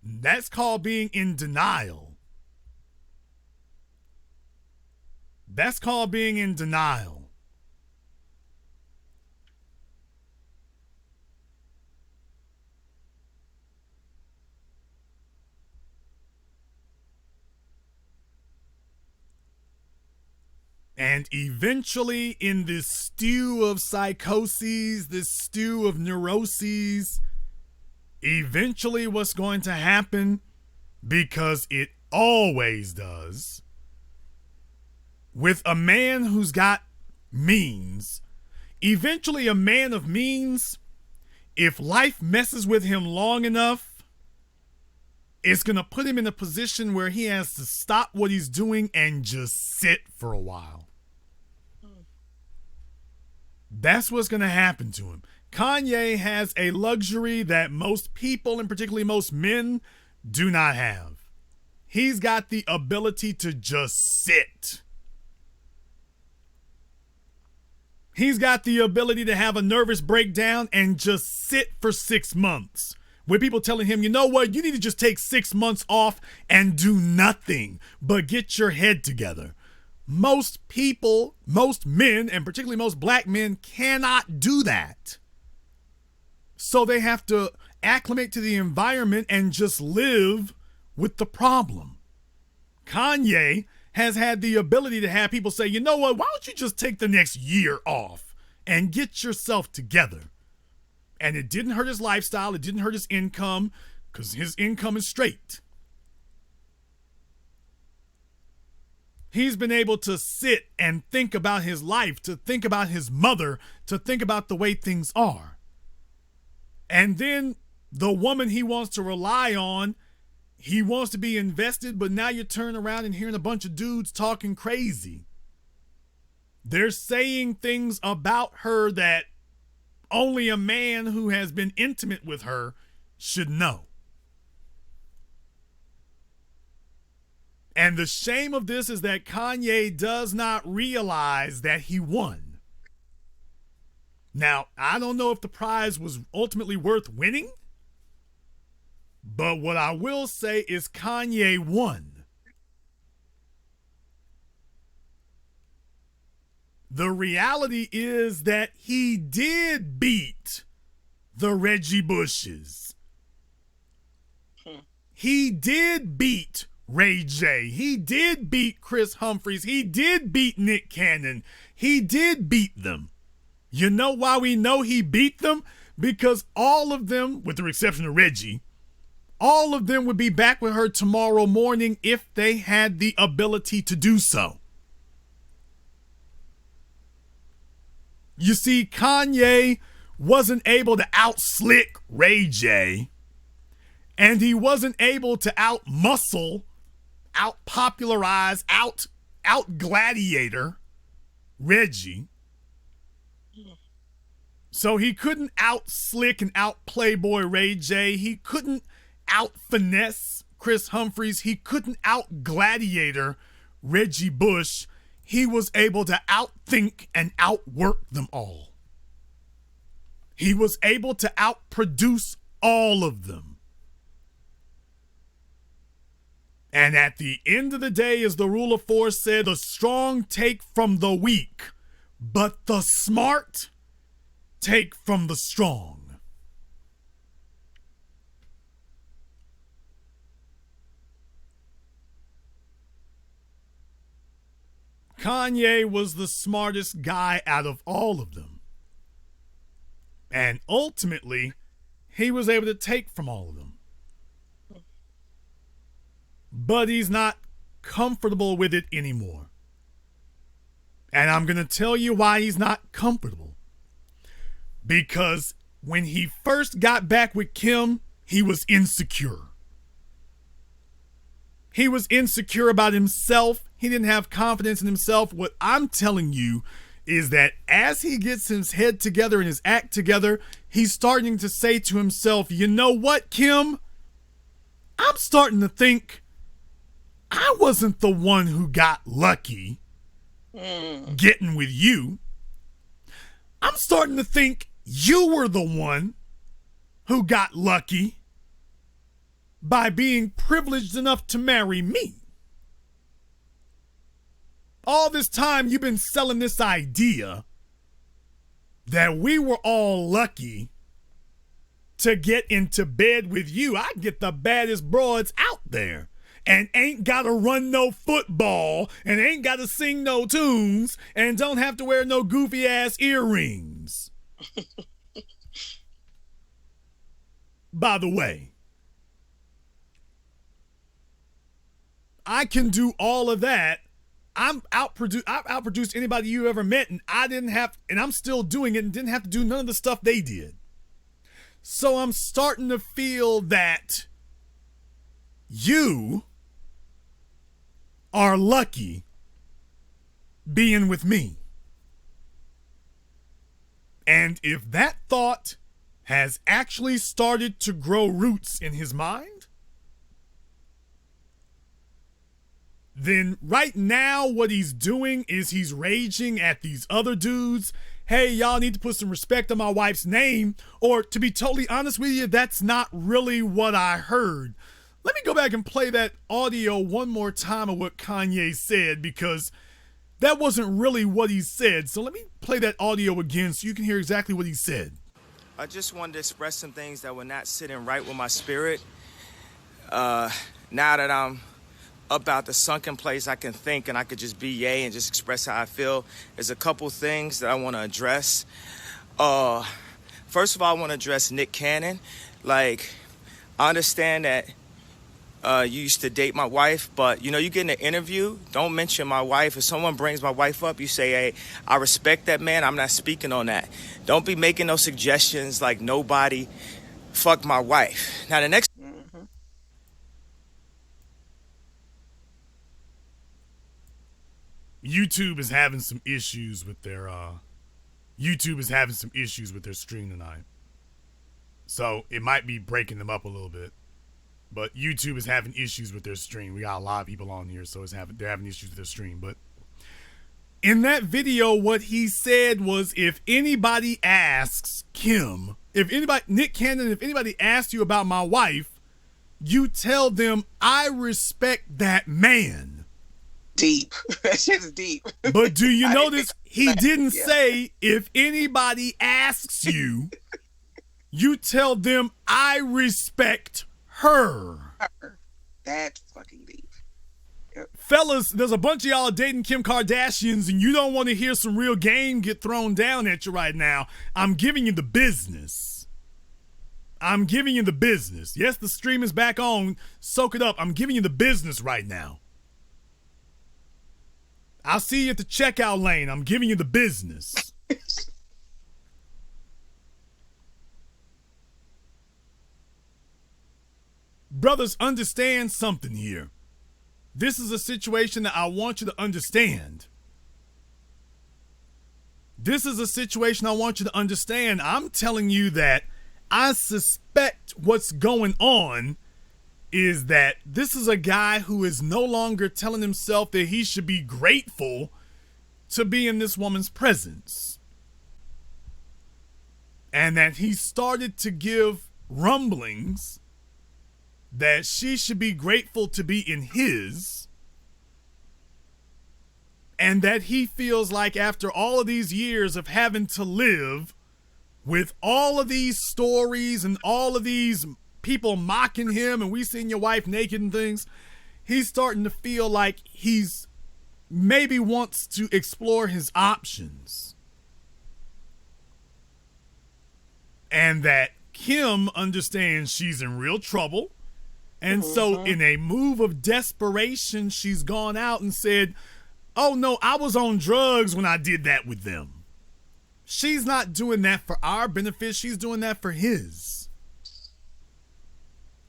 [SPEAKER 1] That's called being in denial. That's called being in denial. And eventually, in this stew of psychoses, this stew of neuroses, eventually what's going to happen, because it always does, with a man who's got means, eventually a man of means, if life messes with him long enough, it's going to put him in a position where he has to stop what he's doing and just sit for a while. That's what's going to happen to him. Kanye has a luxury that most people, and particularly most men, do not have. He's got the ability to just sit. He's got the ability to have a nervous breakdown and just sit for 6 months. With people telling him, you know what, you need to just take 6 months off and do nothing but get your head together. Most people, most men, and particularly most black men, cannot do that. So they have to acclimate to the environment and just live with the problem. Kanye has had the ability to have people say, you know what, why don't you just take the next year off and get yourself together? And it didn't hurt his lifestyle. It didn't hurt his income, because his income is straight. He's been able to sit and think about his life, to think about his mother, to think about the way things are. And then the woman he wants to rely on, he wants to be invested, but now you turn around and hearing a bunch of dudes talking crazy. They're saying things about her that only a man who has been intimate with her should know. And the shame of this is that Kanye does not realize that he won. Now, I don't know if the prize was ultimately worth winning, but what I will say is Kanye won. The reality is that he did beat the Reggie Bushes. He did beat Ray J. He did beat Chris Humphries. He did beat Nick Cannon. He did beat them. You know why we know he beat them? Because all of them, with the exception of Reggie, all of them would be back with her tomorrow morning if they had the ability to do so. You see, Kanye wasn't able to out-slick Ray J, and he wasn't able to out-muscle, out-popularize, out-gladiator Reggie. So he couldn't out-slick and out-playboy Ray J. He couldn't out-finesse Chris Humphries. He couldn't out-gladiator Reggie Bush. He was able to outthink and outwork them all. He was able to outproduce all of them. And at the end of the day, as the rule of force said, the strong take from the weak, but the smart take from the strong. Kanye was the smartest guy out of all of them. And ultimately, he was able to take from all of them. But he's not comfortable with it anymore. And I'm going to tell you why he's not comfortable. Because when he first got back with Kim, he was insecure. He was insecure about himself. He didn't have confidence in himself. What I'm telling you is that as he gets his head together and his act together, he's starting to say to himself, you know what, Kim? I'm starting to think I wasn't the one who got lucky getting with you. I'm starting to think you were the one who got lucky by being privileged enough to marry me. All this time you've been selling this idea that we were all lucky to get into bed with you. I get the baddest broads out there and ain't gotta run no football and ain't gotta sing no tunes and don't have to wear no goofy ass earrings. By the way, I can do all of that. I've outproduced anybody you ever met, and I'm still doing it and didn't have to do none of the stuff they did. So I'm starting to feel that you are lucky being with me. And if that thought has actually started to grow roots in his mind, then right now what he's doing is he's raging at these other dudes. Hey, y'all need to put some respect on my wife's name. Or to be totally honest with you, that's not really what I heard. Let me go back and play that audio one more time of what Kanye said, because that wasn't really what he said. So let me play that audio again so you can hear exactly what he said.
[SPEAKER 5] I just wanted to express some things that were not sitting right with my spirit. Now that I'm about the sunken place, I can think and I could just be yay and just express how I feel. There's a couple things that I want to address. First of all, I want to address Nick Cannon. Like, I understand that you used to date my wife, but you get in an interview, don't mention my wife. If someone brings my wife up, you say, hey, I respect that man, I'm not speaking on that. Don't be making no suggestions like nobody fucked my wife. Now the next
[SPEAKER 1] YouTube is having some issues with their stream tonight. So it might be breaking them up a little bit. But YouTube is having issues with their stream. We got a lot of people on here, so they're having issues with their stream. But In that video, what he said was, if anybody asks Kim, Nick Cannon, if anybody asks you about my wife, you tell them I respect that man.
[SPEAKER 6] Deep. That shit's deep.
[SPEAKER 1] But do you notice he didn't say, if anybody asks you, you tell them I respect her.
[SPEAKER 6] That's fucking deep.
[SPEAKER 1] Fellas, there's a bunch of y'all dating Kim Kardashians and you don't want to hear some real game get thrown down at you right now. I'm giving you the business. I'm giving you the business. Yes, the stream is back on. Soak it up. I'm giving you the business right now. I'll see you at the checkout lane. I'm giving you the business. Brothers, understand something here. This is a situation that I want you to understand. This is a situation I want you to understand. I'm telling you that I suspect what's going on is that this is a guy who is no longer telling himself that he should be grateful to be in this woman's presence. And that he started to give rumblings that she should be grateful to be in his, and that he feels like after all of these years of having to live with all of these stories and all of these people mocking him and we seen your wife naked and things, he's starting to feel like he's maybe wants to explore his options. And that Kim understands she's in real trouble. And so in a move of desperation, she's gone out and said, oh no, I was on drugs when I did that with them. She's not doing that for our benefit. She's doing that for his.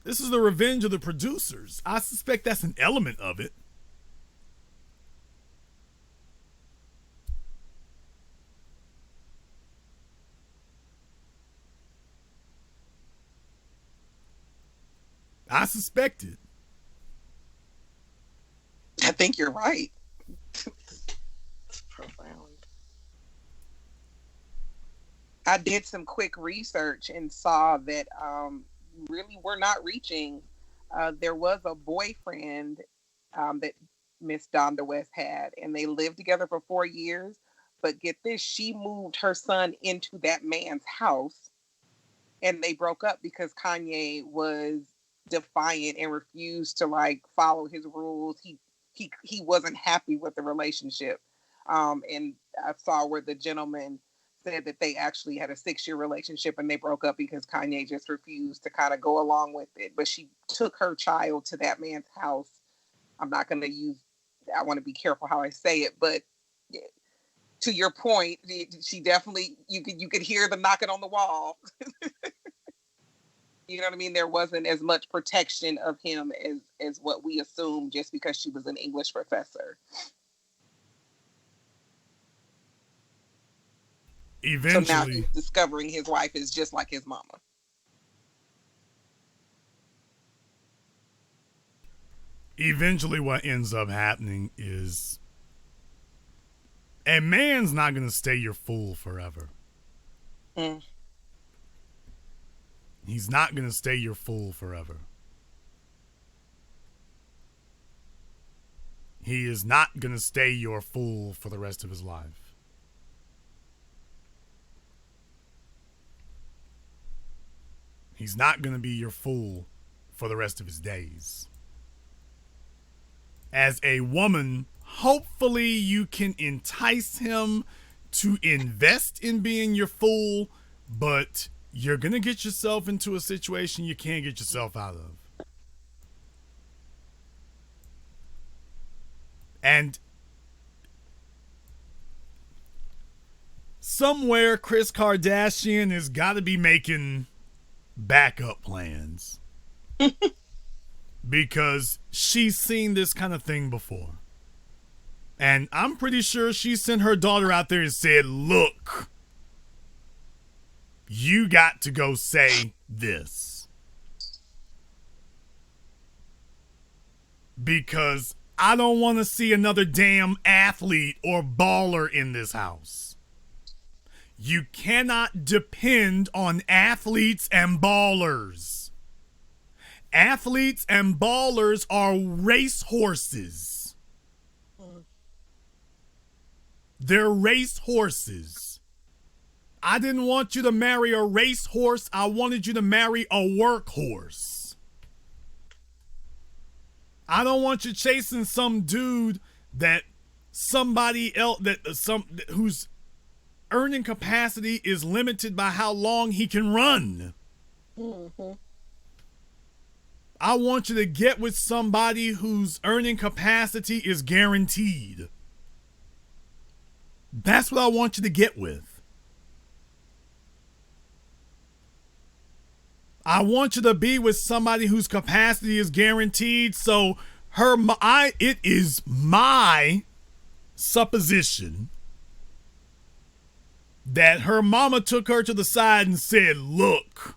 [SPEAKER 1] This is the revenge of the producers. I suspect that's an element of it. I suspect it.
[SPEAKER 6] I think you're right. It's profound. I did some quick research and saw that really we're not reaching. There was a boyfriend that Miss Donda West had, and they lived together for 4 years. But get this, she moved her son into that man's house, and they broke up because Kanye was defiant and refused to like follow his rules. He wasn't happy with the relationship. And I saw where the gentleman said that they actually had a 6-year relationship and they broke up because Kanye just refused to kind of go along with it. But she took her child to that man's house. I'm not going to I want to be careful how I say it, but to your point, she definitely, you could hear the knocking on the wall. You know what I mean? There wasn't as much protection of him as what we assumed just because she was an English professor.
[SPEAKER 1] Eventually,
[SPEAKER 6] so now he's discovering his wife is just like his mama.
[SPEAKER 1] Eventually what ends up happening is a man's not going to stay your fool forever.
[SPEAKER 6] Mm.
[SPEAKER 1] He's not going to stay your fool forever. He is not going to stay your fool for the rest of his life. He's not going to be your fool for the rest of his days. As a woman, hopefully you can entice him to invest in being your fool, but you're going to get yourself into a situation you can't get yourself out of. And somewhere Kris Kardashian has got to be making backup plans. Because she's seen this kind of thing before. And I'm pretty sure she sent her daughter out there and said, look, you got to go say this. Because I don't want to see another damn athlete or baller in this house. You cannot depend on athletes and ballers. Athletes and ballers are race horses. They're race horses. I didn't want you to marry a race horse. I wanted you to marry a workhorse. I don't want you chasing some dude that somebody else whose earning capacity is limited by how long he can run. Mm-hmm. I want you to get with somebody whose earning capacity is guaranteed. That's what I want you to get with. I want you to be with somebody whose capacity is guaranteed. So it is my supposition that her mama took her to the side and said, look,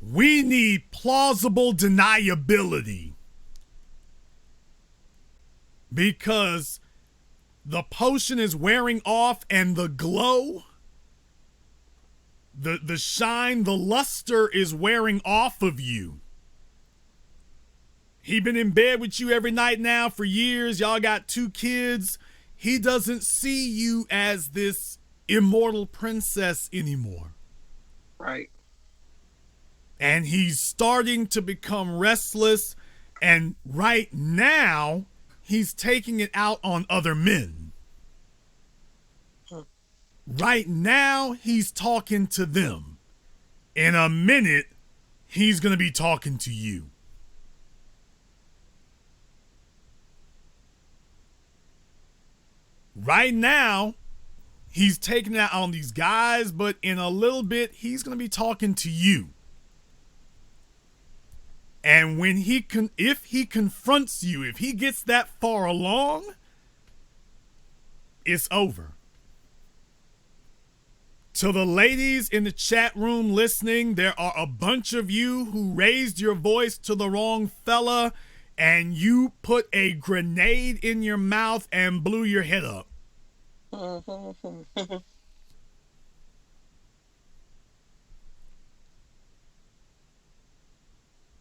[SPEAKER 1] we need plausible deniability because the potion is wearing off and the glow, the shine, the luster is wearing off of you. He been in bed with you every night now for years. Y'all got 2 kids. He doesn't see you as this immortal princess anymore.
[SPEAKER 6] Right.
[SPEAKER 1] And he's starting to become restless. And right now, he's taking it out on other men. Right now, he's talking to them. In a minute, he's going to be talking to you. Right now, he's taking it out on these guys, but in a little bit, he's going to be talking to you. And when if he confronts you, if he gets that far along, it's over. To the ladies in the chat room listening, there are a bunch of you who raised your voice to the wrong fella and you put a grenade in your mouth and blew your head up.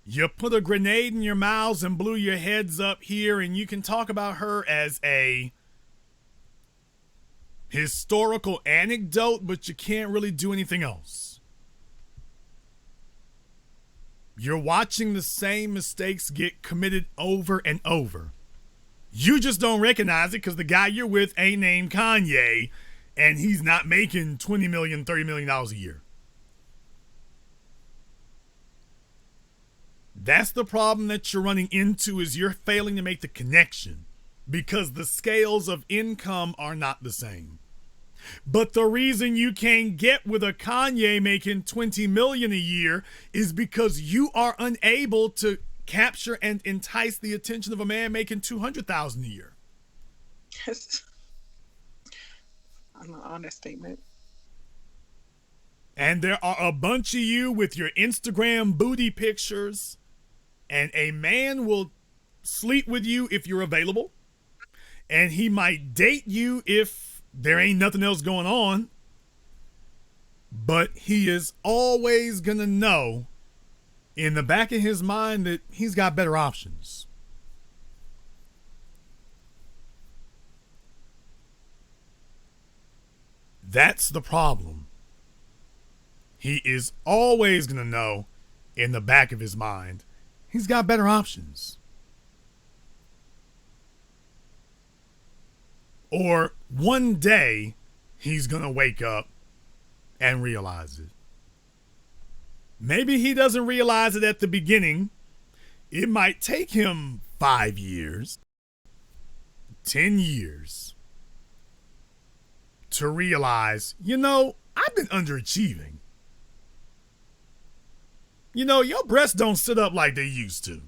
[SPEAKER 1] You put a grenade in your mouths and blew your heads up here, and you can talk about her as a historical anecdote, but you can't really do anything else. You're watching the same mistakes get committed over and over. You just don't recognize it because the guy you're with ain't named Kanye, and he's not making $20 million, $30 million a year. That's the problem that you're running into, is you're failing to make the connection because the scales of income are not the same. But the reason you can't get with a Kanye making $20 million a year is because you are unable to capture and entice the attention of a man making $200,000 a year.
[SPEAKER 6] I'm an honest statement.
[SPEAKER 1] And there are a bunch of you with your Instagram booty pictures, and a man will sleep with you if you're available, and he might date you if there ain't nothing else going on, but he is always gonna know in the back of his mind that he's got better options. That's the problem. He is always gonna know in the back of his mind he's got better options. Or one day he's going to wake up and realize it. Maybe he doesn't realize it at the beginning. It might take him 5 years, 10 years to realize, I've been underachieving. Your breasts don't sit up like they used to.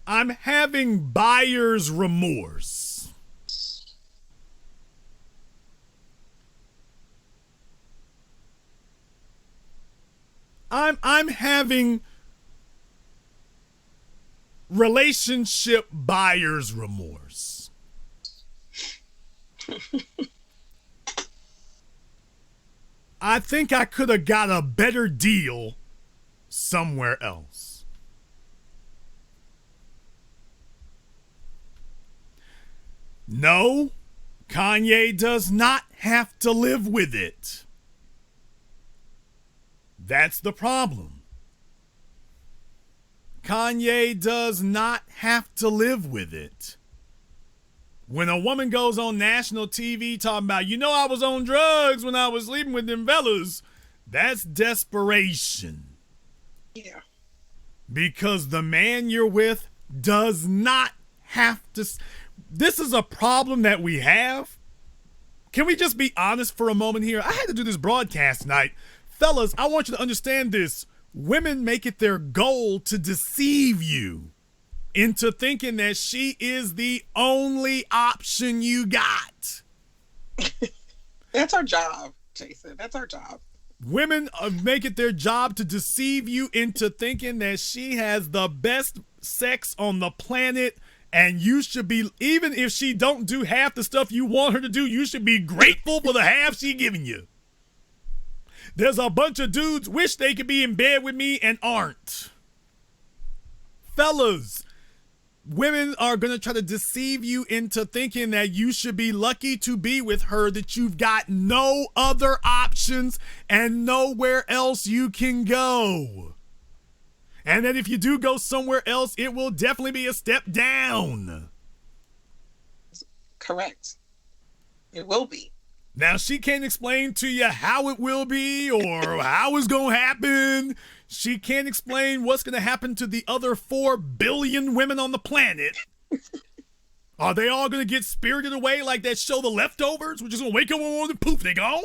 [SPEAKER 1] I'm having buyer's remorse. I'm having relationship buyer's remorse. I think I could have got a better deal somewhere else. No, Kanye does not have to live with it. That's the problem. Kanye does not have to live with it. When a woman goes on national TV talking about, I was on drugs when I was sleeping with them fellas, that's desperation.
[SPEAKER 6] Yeah.
[SPEAKER 1] Because the man you're with does not have to. This is a problem that we have. Can we just be honest for a moment here? I had to do this broadcast tonight. Fellas, I want you to understand this. Women make it their goal to deceive you into thinking that she is the only option you got.
[SPEAKER 6] That's our job, Jason. That's our job.
[SPEAKER 1] Women make it their job to deceive you into thinking that she has the best sex on the planet, and you should be, even if she don't do half the stuff you want her to do, you should be grateful for the half she giving you. There's a bunch of dudes wish they could be in bed with me and aren't. Fellas, women are going to try to deceive you into thinking that you should be lucky to be with her, that you've got no other options and nowhere else you can go. And that if you do go somewhere else, it will definitely be a step down.
[SPEAKER 6] Correct. It will be.
[SPEAKER 1] Now, she can't explain to you how it will be or how it's going to happen. She can't explain what's going to happen to the other 4 billion women on the planet. Are they all going to get spirited away like that show The Leftovers? We're just going to wake up one morning and poof, they gone?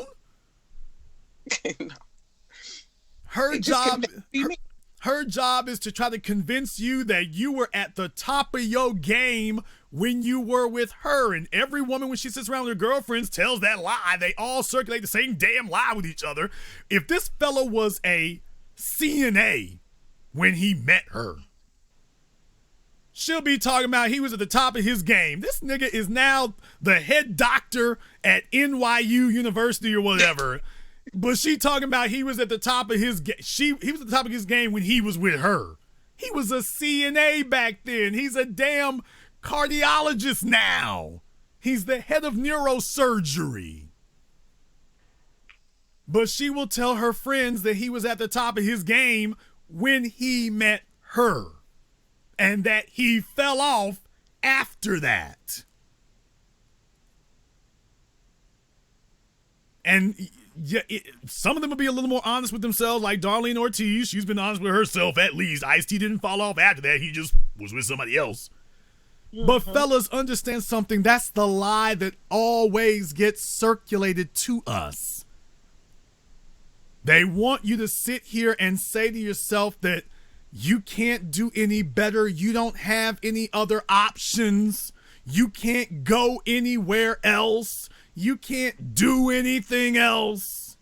[SPEAKER 6] No.
[SPEAKER 1] Her job is to try to convince you that you were at the top of your game when you were with her. And every woman, when she sits around with her girlfriends, tells that lie. They all circulate the same damn lie with each other. If this fella was a CNA when he met her, she'll be talking about he was at the top of his game. This nigga is now the head doctor at NYU University or whatever. But she talking about he was at the top of his game. He was at the top of his game when he was with her. He was a CNA back then. He's a damn cardiologist now. He's the head of neurosurgery. But she will tell her friends that he was at the top of his game when he met her, and that he fell off after that. And yeah, some of them will be a little more honest with themselves, like Darlene Ortiz. She's been honest with herself at least. Ice-T didn't fall off after that. He just was with somebody else. Mm-hmm. But fellas, understand something. That's the lie that always gets circulated to us. They want you to sit here and say to yourself that you can't do any better. You don't have any other options. You can't go anywhere else. You can't do anything else.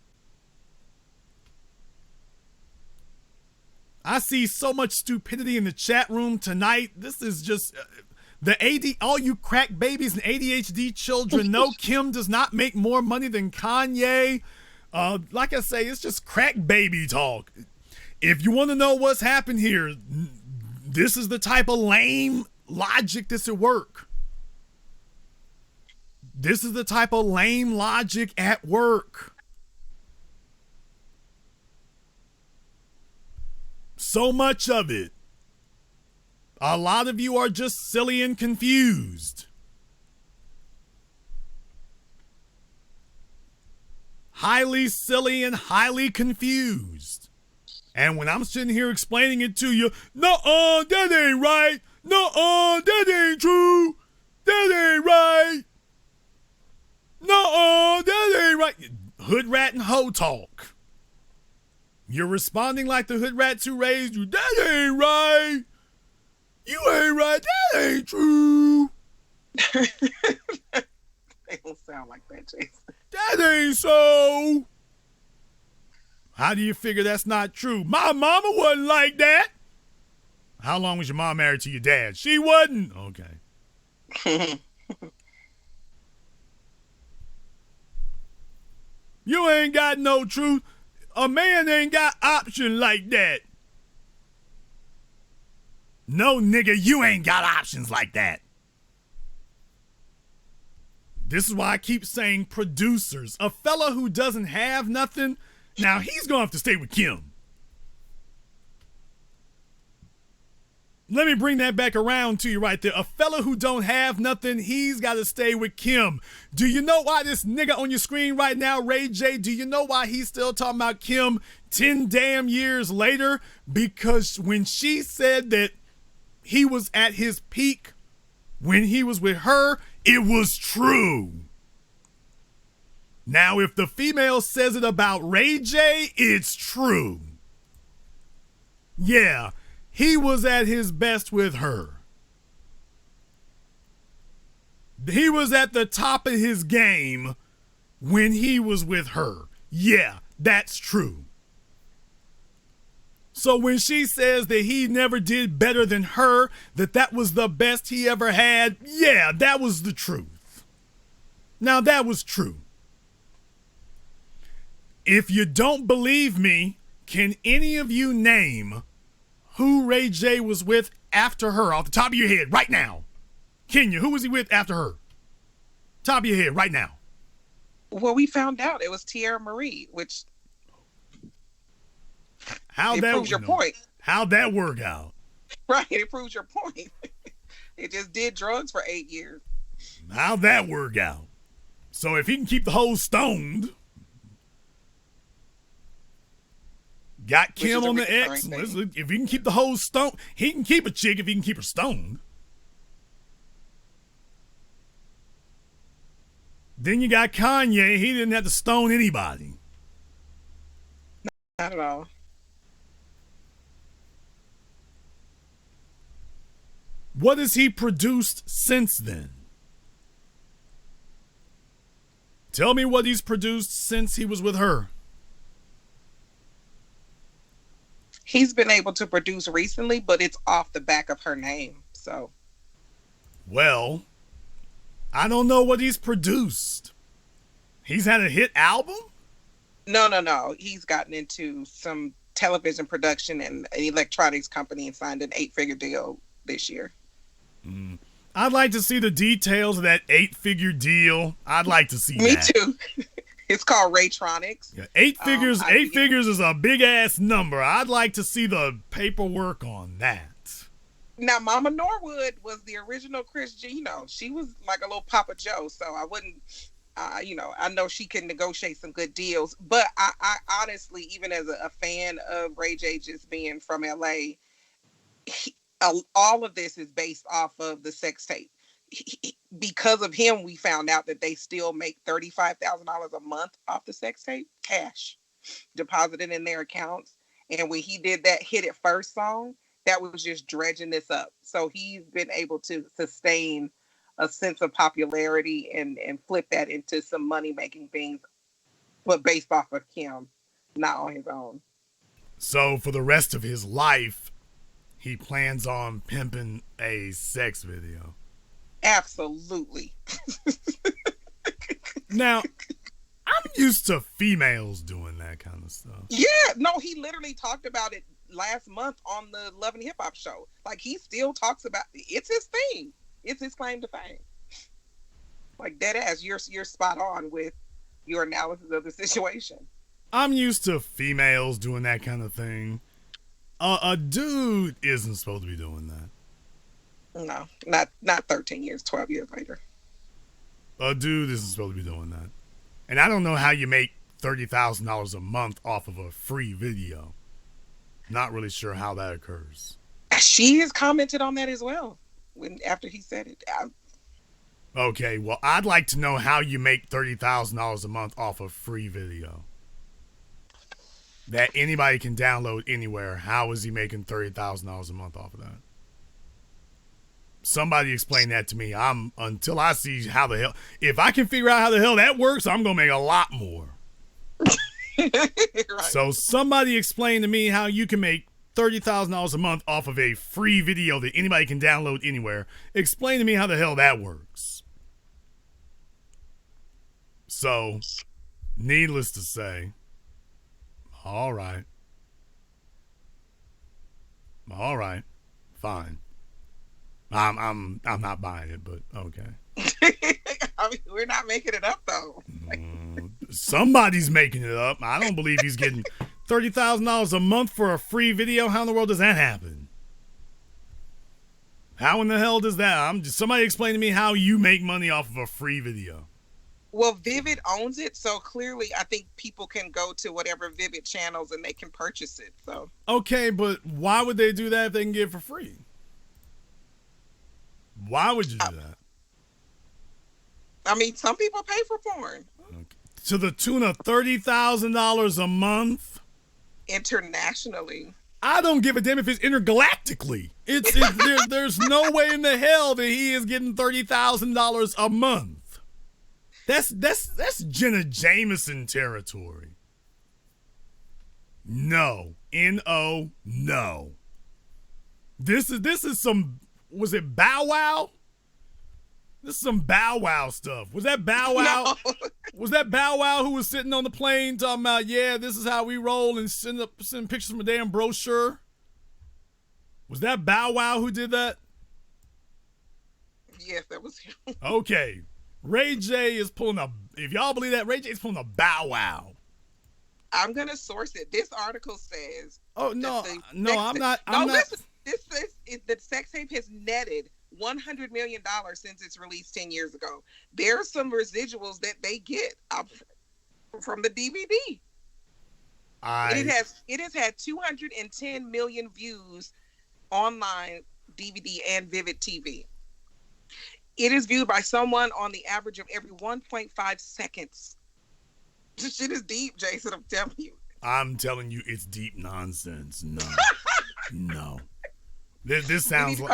[SPEAKER 1] I see so much stupidity in the chat room tonight. This is just all you crack babies and ADHD children know Kim does not make more money than Kanye. Like I say, it's just crack baby talk. If you want to know what's happened here, this is the type of lame logic that's at work. This is the type of lame logic at work. So much of it. A lot of you are just silly and confused. Highly silly and highly confused. And when I'm sitting here explaining it to you, nuh-uh, that ain't right. Nuh-uh, that ain't true. That ain't right. Nuh-uh, that ain't right. Hood rat and hoe talk. You're responding like the hood rats who raised you. That ain't right. You ain't right. That ain't true.
[SPEAKER 6] They don't sound like that, Jason.
[SPEAKER 1] That ain't so. How do you figure that's not true? My mama wasn't like that. How long was your mom married to your dad? She wasn't. Okay. You ain't got no truth. A man ain't got option like that. No, nigga, you ain't got options like that. This is why I keep saying producers. A fella who doesn't have nothing, now he's gonna have to stay with Kim. Let me bring that back around to you right there. A fella who don't have nothing, he's got to stay with Kim. Do you know why this nigga on your screen right now, Ray J, do you know why he's still talking about Kim 10 damn years later? Because when she said that he was at his peak when he was with her, it was true. Now, if the female says it about Ray J, it's true. Yeah. He was at his best with her. He was at the top of his game when he was with her. Yeah, that's true. So when she says that he never did better than her, that was the best he ever had, yeah, that was the truth. Now that was true. If you don't believe me, can any of you name who Ray J was with after her off the top of your head right now? Kenya, who was he with after her? Top of your head right now.
[SPEAKER 6] Well, we found out it was Tierra Marie, which proves your point.
[SPEAKER 1] How'd that work out?
[SPEAKER 6] Right, it proves your point. It just did drugs for 8 years.
[SPEAKER 1] How'd that work out? So if he can keep the hoes stoned, got Kim on the X. If he can keep the hoes stoned, he can keep a chick if he can keep her stoned. Then you got Kanye. He didn't have to stone anybody.
[SPEAKER 6] Not at all.
[SPEAKER 1] What has he produced since then? Tell me what he's produced since he was with her.
[SPEAKER 6] He's been able to produce recently, but it's off the back of her name. So,
[SPEAKER 1] well, I don't know what he's produced. He's had a hit album?
[SPEAKER 6] No. He's gotten into some television production and an electronics company and signed an 8-figure deal this year.
[SPEAKER 1] I'd like to see the details of that 8-figure deal. I'd like to see that.
[SPEAKER 6] Me too. It's called Raytronics.
[SPEAKER 1] Yeah, 8 figures. 8 figures is a big ass number. I'd like to see the paperwork on that.
[SPEAKER 6] Now, Mama Norwood was the original Chris G. She was like a little Papa Joe, so I wouldn't. I know she can negotiate some good deals, but I honestly, even as a fan of Ray J just being from LA, all of this is based off of the sex tape. Because of him, we found out that they still make $35,000 a month off the sex tape, cash deposited in their accounts. And when he did that Hit It First song, that was just dredging this up. So he's been able to sustain a sense of popularity and flip that into some money-making things, but based off of Kim, not on his own.
[SPEAKER 1] So for the rest of his life, he plans on pimping a sex video.
[SPEAKER 6] Absolutely.
[SPEAKER 1] Now, I'm used to females doing that kind of stuff.
[SPEAKER 6] Yeah, no, he literally talked about it last month on the Love and Hip Hop show. Like, he still talks about it's his thing. It's his claim to fame. Like, dead ass, you're spot on with your analysis of the situation.
[SPEAKER 1] I'm used to females doing that kind of thing. A dude isn't supposed to be doing that.
[SPEAKER 6] No, not 13 years, 12 years later.
[SPEAKER 1] A dude isn't supposed to be doing that. And I don't know how you make $30,000 a month off of a free video. Not really sure how that occurs.
[SPEAKER 6] She has commented on that as well after he said it.
[SPEAKER 1] Okay, well, I'd like to know how you make $30,000 a month off a free video that anybody can download anywhere. How is he making $30,000 a month off of that? Somebody explain that to me. Until I see how the hell, if I can figure out how the hell that works, I'm gonna make a lot more. Right. So somebody explain to me how you can make $30,000 a month off of a free video that anybody can download anywhere. Explain to me how the hell that works. So, needless to say, all right, fine. I'm not buying it, but okay.
[SPEAKER 6] I mean, we're not making it up though.
[SPEAKER 1] Somebody's making it up. I don't believe he's getting $30,000 a month for a free video. How in the world does that happen? How in the hell does that? Somebody explain to me how you make money off of a free video.
[SPEAKER 6] Well, Vivid owns it, so clearly I think people can go to whatever Vivid channels and they can purchase it. So
[SPEAKER 1] okay, but why would they do that if they can get it for free? Why would you do that?
[SPEAKER 6] I mean, some people pay for porn.
[SPEAKER 1] Okay. To the tune of $30,000 a month?
[SPEAKER 6] Internationally.
[SPEAKER 1] I don't give a damn if it's intergalactically. There's no way in the hell that he is getting $30,000 a month. That's Jenna Jameson territory. No. N-O, no. This is some, was it Bow Wow? This is some Bow Wow stuff. Was that Bow Wow?
[SPEAKER 6] No.
[SPEAKER 1] Was that Bow Wow who was sitting on the plane talking about, yeah, this is how we roll and send pictures from a damn brochure? Was that Bow Wow who did that?
[SPEAKER 6] Yes, that was him.
[SPEAKER 1] Okay. Ray J is pulling if y'all believe that, Ray J is pulling a Bow Wow.
[SPEAKER 6] I'm going to source it. This article says.
[SPEAKER 1] Oh, no, I'm not.
[SPEAKER 6] Listen, this says that sex tape has netted $100 million since its release 10 years ago. There's some residuals that they get from the DVD. It has had 210 million views online, DVD and Vivid TV. It is viewed by someone on the average of every 1.5 seconds. This shit is deep, Jason. I'm telling you.
[SPEAKER 1] I'm telling you, it's deep nonsense. No, no. This sounds like.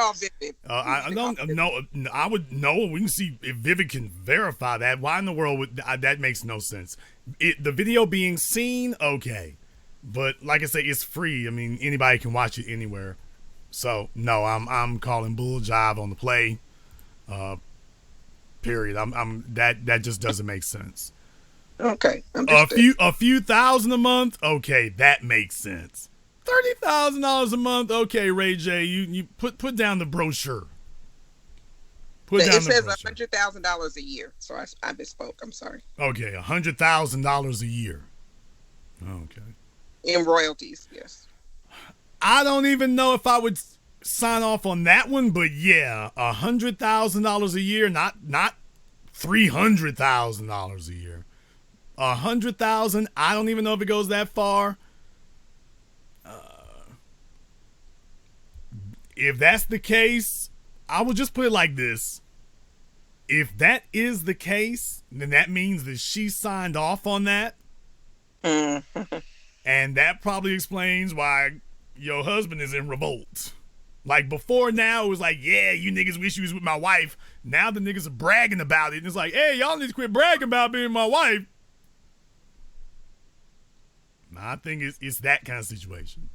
[SPEAKER 1] I don't know. I would know. We can see if Vivid can verify that. Why in the world would that makes no sense? The video being seen, okay, but like I say, it's free. I mean, anybody can watch it anywhere. So no, I'm calling bull jive on the play. Period. That just doesn't make sense.
[SPEAKER 6] Okay.
[SPEAKER 1] A few thousand a month. Okay, that makes sense. $30,000 a month. Okay, Ray J, you put down the brochure.
[SPEAKER 6] It says $100,000 a year. So I misspoke. I'm sorry.
[SPEAKER 1] Okay, $100,000 a year. Okay.
[SPEAKER 6] In royalties, yes.
[SPEAKER 1] I don't even know if I would sign off on that one, but yeah, $100,000 a year, not $300,000 a year. $100,000. I don't even know if it goes that far. If that's the case, I will just put it like this. If that is the case, then that means that she signed off on that. And that probably explains why your husband is in revolt. Like before now, it was like, yeah, you niggas wish you was with my wife. Now the niggas are bragging about it. And it's like, hey, y'all need to quit bragging about being my wife. I think it's that kind of situation.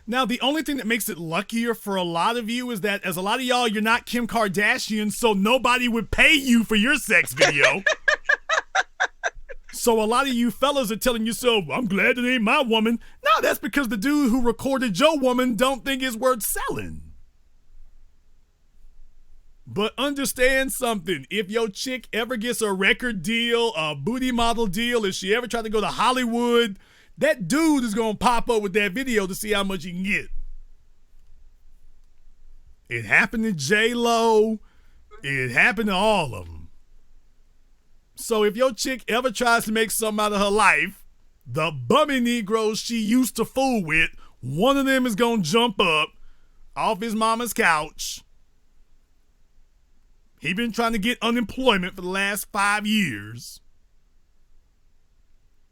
[SPEAKER 1] Now, the only thing that makes it luckier for a lot of you is that as a lot of y'all, you're not Kim Kardashian, so nobody would pay you for your sex video. So a lot of you fellas are telling yourself, I'm glad it ain't my woman. No, that's because the dude who recorded your woman don't think it's worth selling. But understand something. If your chick ever gets a record deal, a booty model deal, if she ever tried to go to Hollywood, that dude is going to pop up with that video to see how much he can get. It happened to J-Lo. It happened to all of them. So if your chick ever tries to make something out of her life, the bummy Negroes she used to fool with, one of them is going to jump up off his mama's couch. He been trying to get unemployment for the last 5 years.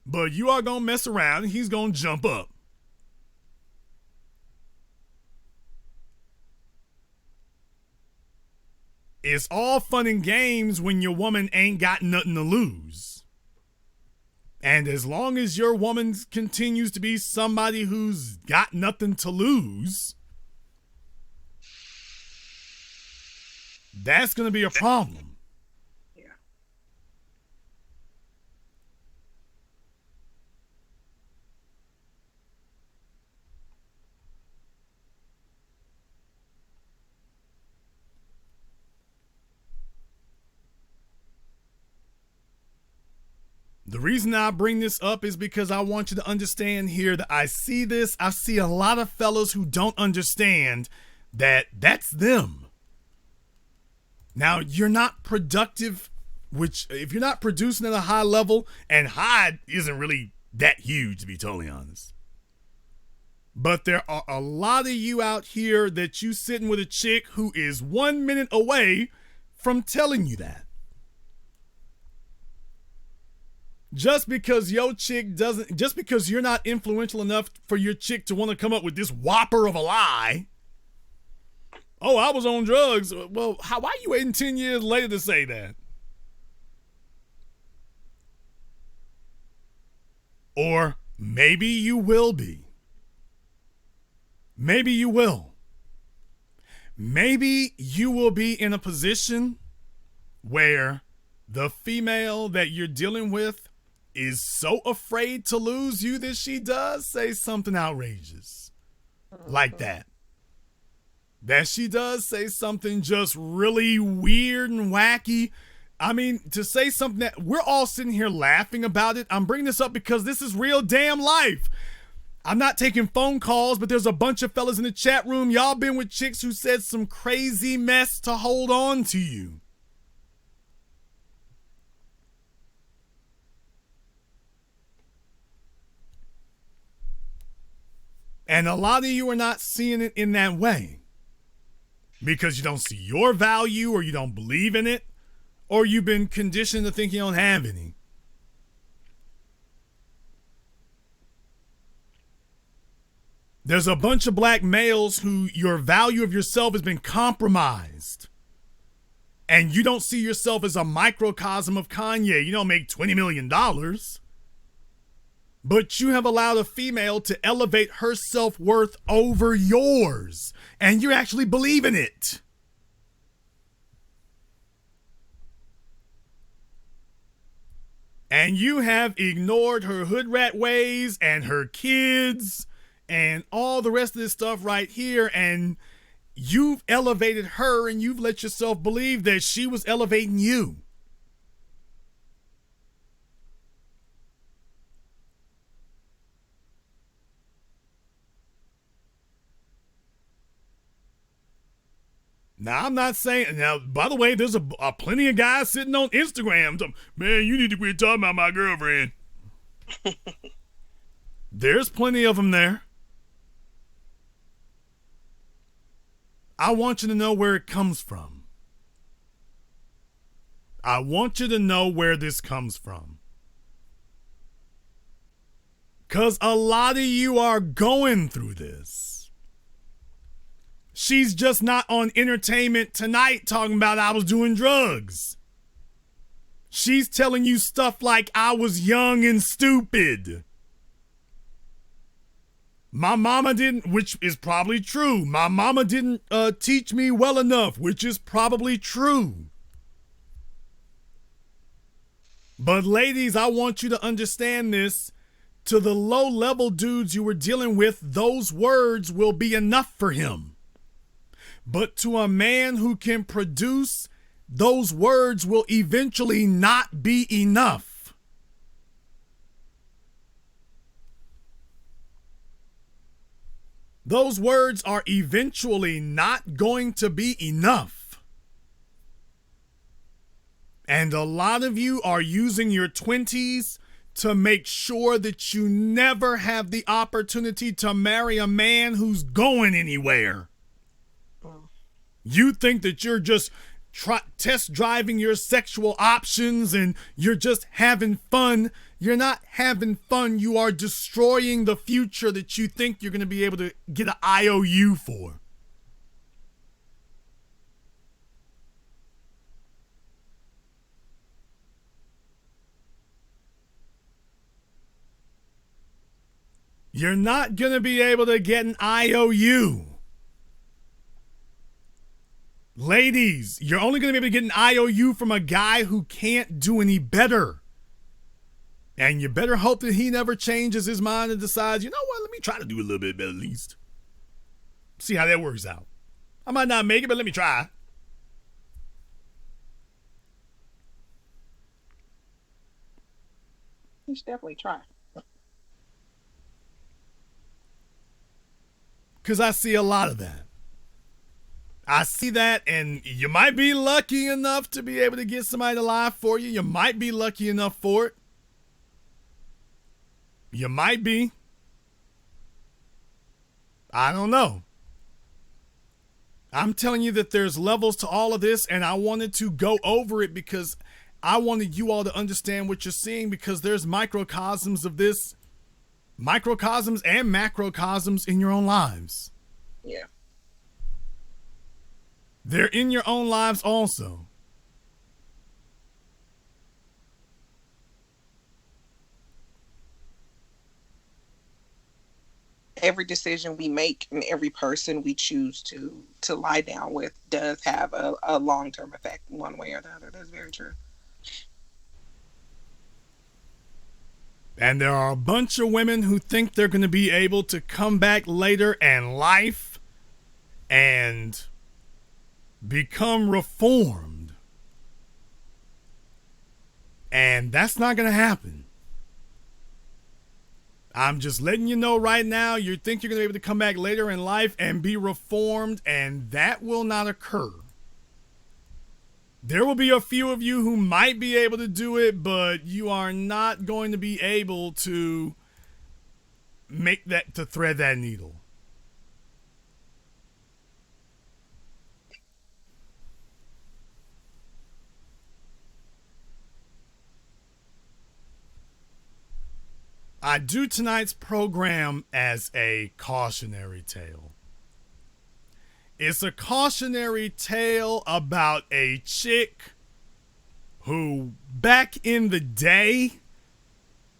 [SPEAKER 1] But you are going to mess around and he's going to jump up. It's all fun and games when your woman ain't got nothing to lose. And as long as your woman continues to be somebody who's got nothing to lose, that's going to be a problem.
[SPEAKER 6] Yeah.
[SPEAKER 1] The reason I bring this up is because I want you to understand here that I see a lot of fellas who don't understand that that's them. Now, you're not productive, which if you're not producing at a high level, and high isn't really that huge, to be totally honest. But there are a lot of you out here that you sitting with a chick who is 1 minute away from telling you that. Just because just because you're not influential enough for your chick to want to come up with this whopper of a lie. Oh, I was on drugs. Well, why are you waiting 10 years later to say that? Or maybe you will be. Maybe you will. Maybe you will be in a position where the female that you're dealing with is so afraid to lose you that she does say something outrageous like that. That she does say something just really weird and wacky. I mean, to say something that we're all sitting here laughing about it. I'm bringing this up because this is real damn life. I'm not taking phone calls, but there's a bunch of fellas in the chat room. Y'all been with chicks who said some crazy mess to hold on to you. And a lot of you are not seeing it in that way because you don't see your value, or you don't believe in it, or you've been conditioned to think you don't have any. There's a bunch of black males who your value of yourself has been compromised. And you don't see yourself as a microcosm of Kanye. You don't make $20 million. But you have allowed a female to elevate her self-worth over yours. And you actually believe in it. And you have ignored her hood rat ways and her kids and all the rest of this stuff right here. And you've elevated her, and you've let yourself believe that she was elevating you. Now, I'm not saying, now, by the way, there's a plenty of guys sitting on Instagram talking, man, you need to quit talking about my girlfriend. There's plenty of them there. I want you to know where it comes from. I want you to know where this comes from. Because a lot of you are going through this. She's just not on Entertainment Tonight talking about I was doing drugs. She's telling you stuff like I was young and stupid. My mama didn't, which is probably true. My mama didn't teach me well enough, which is probably true. But ladies, I want you to understand this. To the low-level dudes you were dealing with, those words will be enough for him. But to a man who can produce, those words will eventually not be enough. Those words are eventually not going to be enough. And a lot of you are using your 20s to make sure that you never have the opportunity to marry a man who's going anywhere. You think that you're just test driving your sexual options and you're just having fun. You're not having fun. You are destroying the future that you think you're going to be able to get an IOU for. You're not going to be able to get an IOU. Ladies, you're only going to be able to get an IOU from a guy who can't do any better. And you better hope that he never changes his mind and decides, you know what, let me try to do a little bit better at least. See how that works out. I might not make it, but let me try.
[SPEAKER 6] You should definitely try.
[SPEAKER 1] Because I see a lot of that. I see that, and you might be lucky enough to be able to get somebody to lie for you. You might be lucky enough for it. You might be. I don't know. I'm telling you that there's levels to all of this, and I wanted to go over it because I wanted you all to understand what you're seeing, because there's microcosms of this, microcosms and macrocosms in your own lives.
[SPEAKER 6] Yeah.
[SPEAKER 1] They're in your own lives also.
[SPEAKER 6] Every decision we make and every person we choose to lie down with does have a long-term effect one way or the other. That's very true.
[SPEAKER 1] And there are a bunch of women who think they're going to be able to come back later in life and become reformed. And that's not going to happen. I'm just letting you know right now, you think you're going to be able to come back later in life and be reformed, and that will not occur. There will be a few of you who might be able to do it, but you are not going to be able to make that, to thread that needle. I do tonight's program as a cautionary tale. It's a cautionary tale about a chick who, back in the day,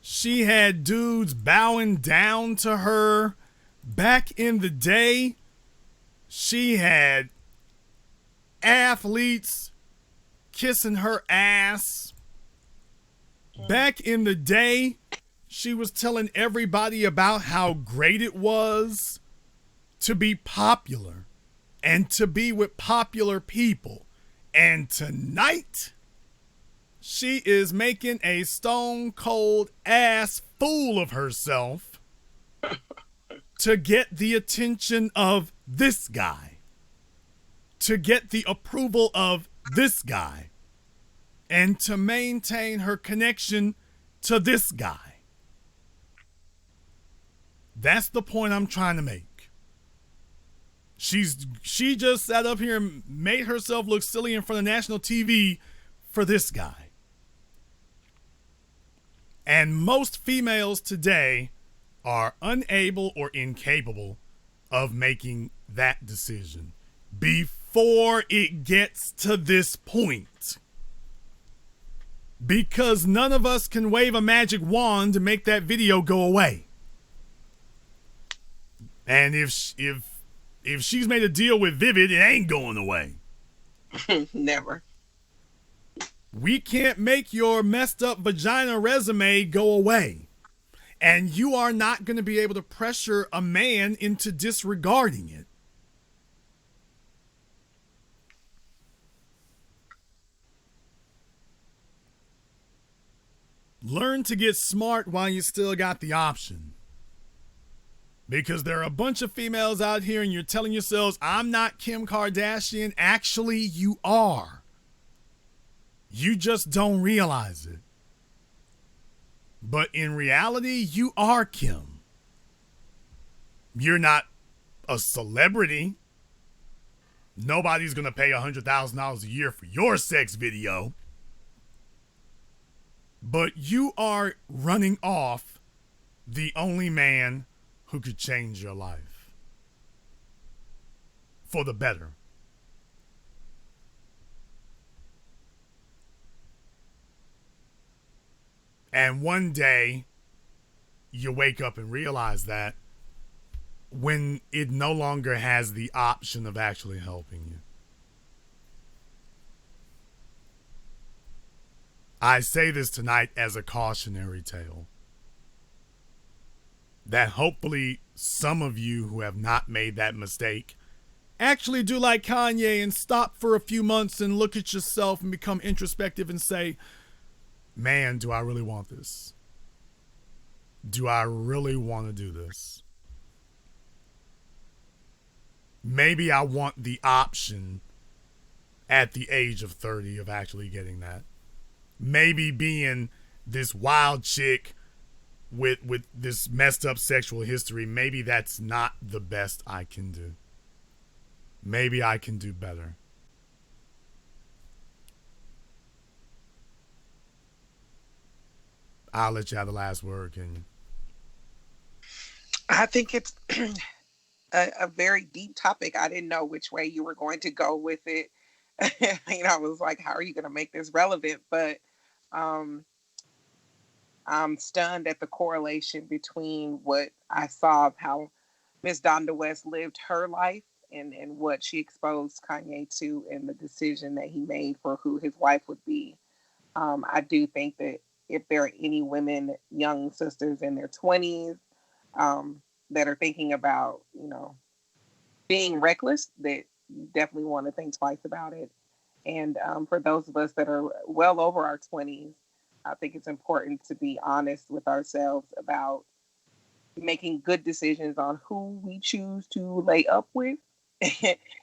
[SPEAKER 1] she had dudes bowing down to her. Back in the day, she had athletes kissing her ass. Back in the day, she was telling everybody about how great it was to be popular and to be with popular people. And tonight, she is making a stone cold ass fool of herself to get the attention of this guy, to get the approval of this guy, and to maintain her connection to this guy. That's the point I'm trying to make. She just sat up here and made herself look silly in front of national TV for this guy. And most females today are unable or incapable of making that decision before it gets to this point. Because none of us can wave a magic wand to make that video go away. And if she's made a deal with Vivid, it ain't going away.
[SPEAKER 6] Never.
[SPEAKER 1] We can't make your messed up vagina resume go away. And you are not going to be able to pressure a man into disregarding it. Learn to get smart while you still got the option. Because there are a bunch of females out here and you're telling yourselves, I'm not Kim Kardashian. Actually, you are. You just don't realize it. But in reality, you are Kim. You're not a celebrity. Nobody's going to pay $100,000 a year for your sex video. But you are running off the only man who could change your life for the better. And one day, you wake up and realize that when it no longer has the option of actually helping you. I say this tonight as a cautionary tale, that hopefully some of you who have not made that mistake actually do like Kanye and stop for a few months and look at yourself and become introspective and say, man, do I really want this? Do I really want to do this? Maybe I want the option at the age of 30 of actually getting that. Maybe being this wild chick with this messed up sexual history, maybe that's not the best I can do. Maybe I can do better. I'll let you have the last word, Kenya.
[SPEAKER 6] I think it's a very deep topic. I didn't know which way you were going to go with it. I was like, how are you going to make this relevant? But I'm stunned at the correlation between what I saw of how Miss Donda West lived her life and what she exposed Kanye to and the decision that he made for who his wife would be. I do think that if there are any women, young sisters in their 20s that are thinking about, being reckless, that you definitely want to think twice about it. And for those of us that are well over our 20s, I think it's important to be honest with ourselves about making good decisions on who we choose to lay up with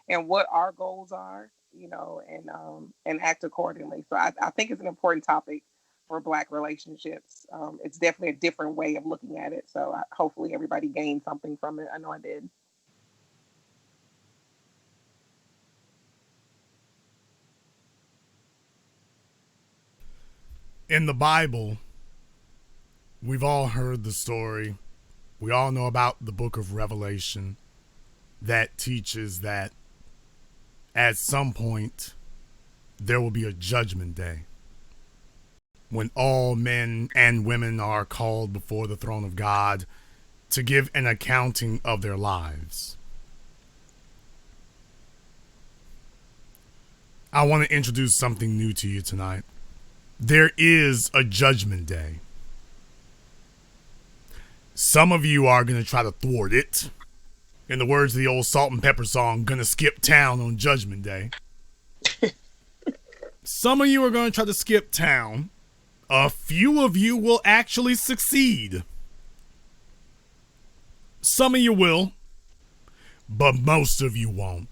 [SPEAKER 6] and what our goals are, and act accordingly. So I think it's an important topic for Black relationships. It's definitely a different way of looking at it. So hopefully everybody gained something from it. I know I did.
[SPEAKER 1] In the Bible, we've all heard the story. We all know about the book of Revelation that teaches that at some point there will be a judgment day when all men and women are called before the throne of God to give an accounting of their lives. I want to introduce something new to you tonight. There is a judgment day. Some of you are going to try to thwart it. In the words of the old Salt and Pepper song, gonna skip town on Judgment Day. Some of you are going to try to skip town. A few of you will actually succeed. Some of you will, but most of you won't.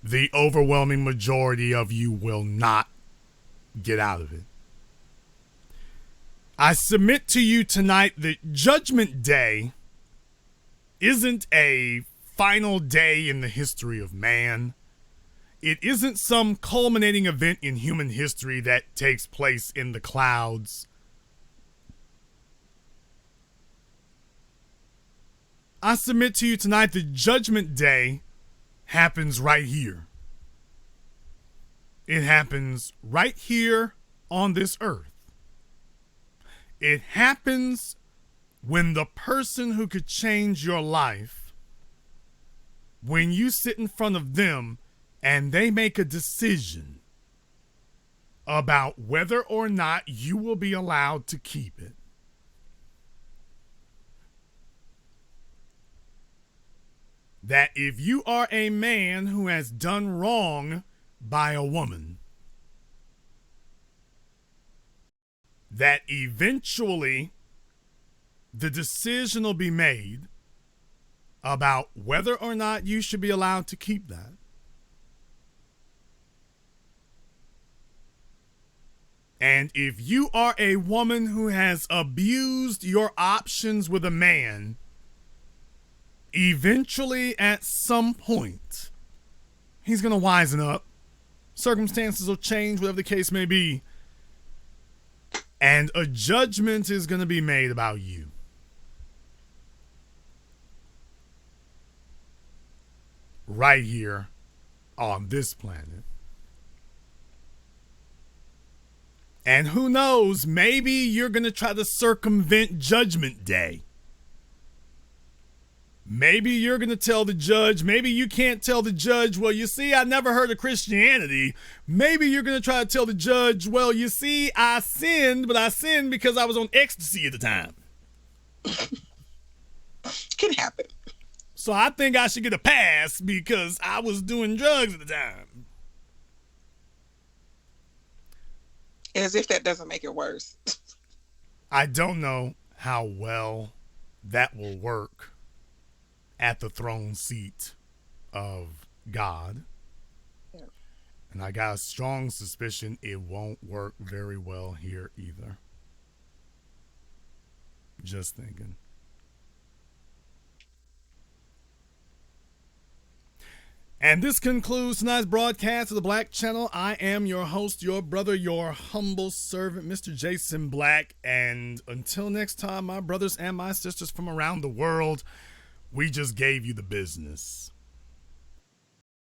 [SPEAKER 1] The overwhelming majority of you will not get out of it. I submit to you tonight that Judgment Day isn't a final day in the history of man. It isn't some culminating event in human history that takes place in the clouds. I submit to you tonight that Judgment Day happens right here. It happens right here on this earth. It happens when the person who could change your life, when you sit in front of them and they make a decision about whether or not you will be allowed to keep it. That if you are a man who has done wrong by a woman, that eventually the decision will be made about whether or not you should be allowed to keep that. And if you are a woman who has abused your options with a man, eventually at some point, he's going to wisen up. Circumstances will change, whatever the case may be. And a judgment is going to be made about you. Right here on this planet. And who knows, maybe you're going to try to circumvent Judgment Day Maybe you're going to tell the judge. Maybe you can't tell the judge, well, you see, I never heard of Christianity. Maybe you're going to try to tell the judge, well, you see, I sinned, but I sinned because I was on ecstasy at the time.
[SPEAKER 6] Can happen.
[SPEAKER 1] So I think I should get a pass because I was doing drugs at the time.
[SPEAKER 6] As if that doesn't make it worse.
[SPEAKER 1] I don't know how well that will work at the throne seat of God.
[SPEAKER 6] Yeah.
[SPEAKER 1] And I got a strong suspicion it won't work very well here either. Just thinking. And this concludes tonight's broadcast of the Black Channel. I am your host, your brother, your humble servant, Mr. Jason Black. And until next time, my brothers and my sisters from around the world, we just gave you the business.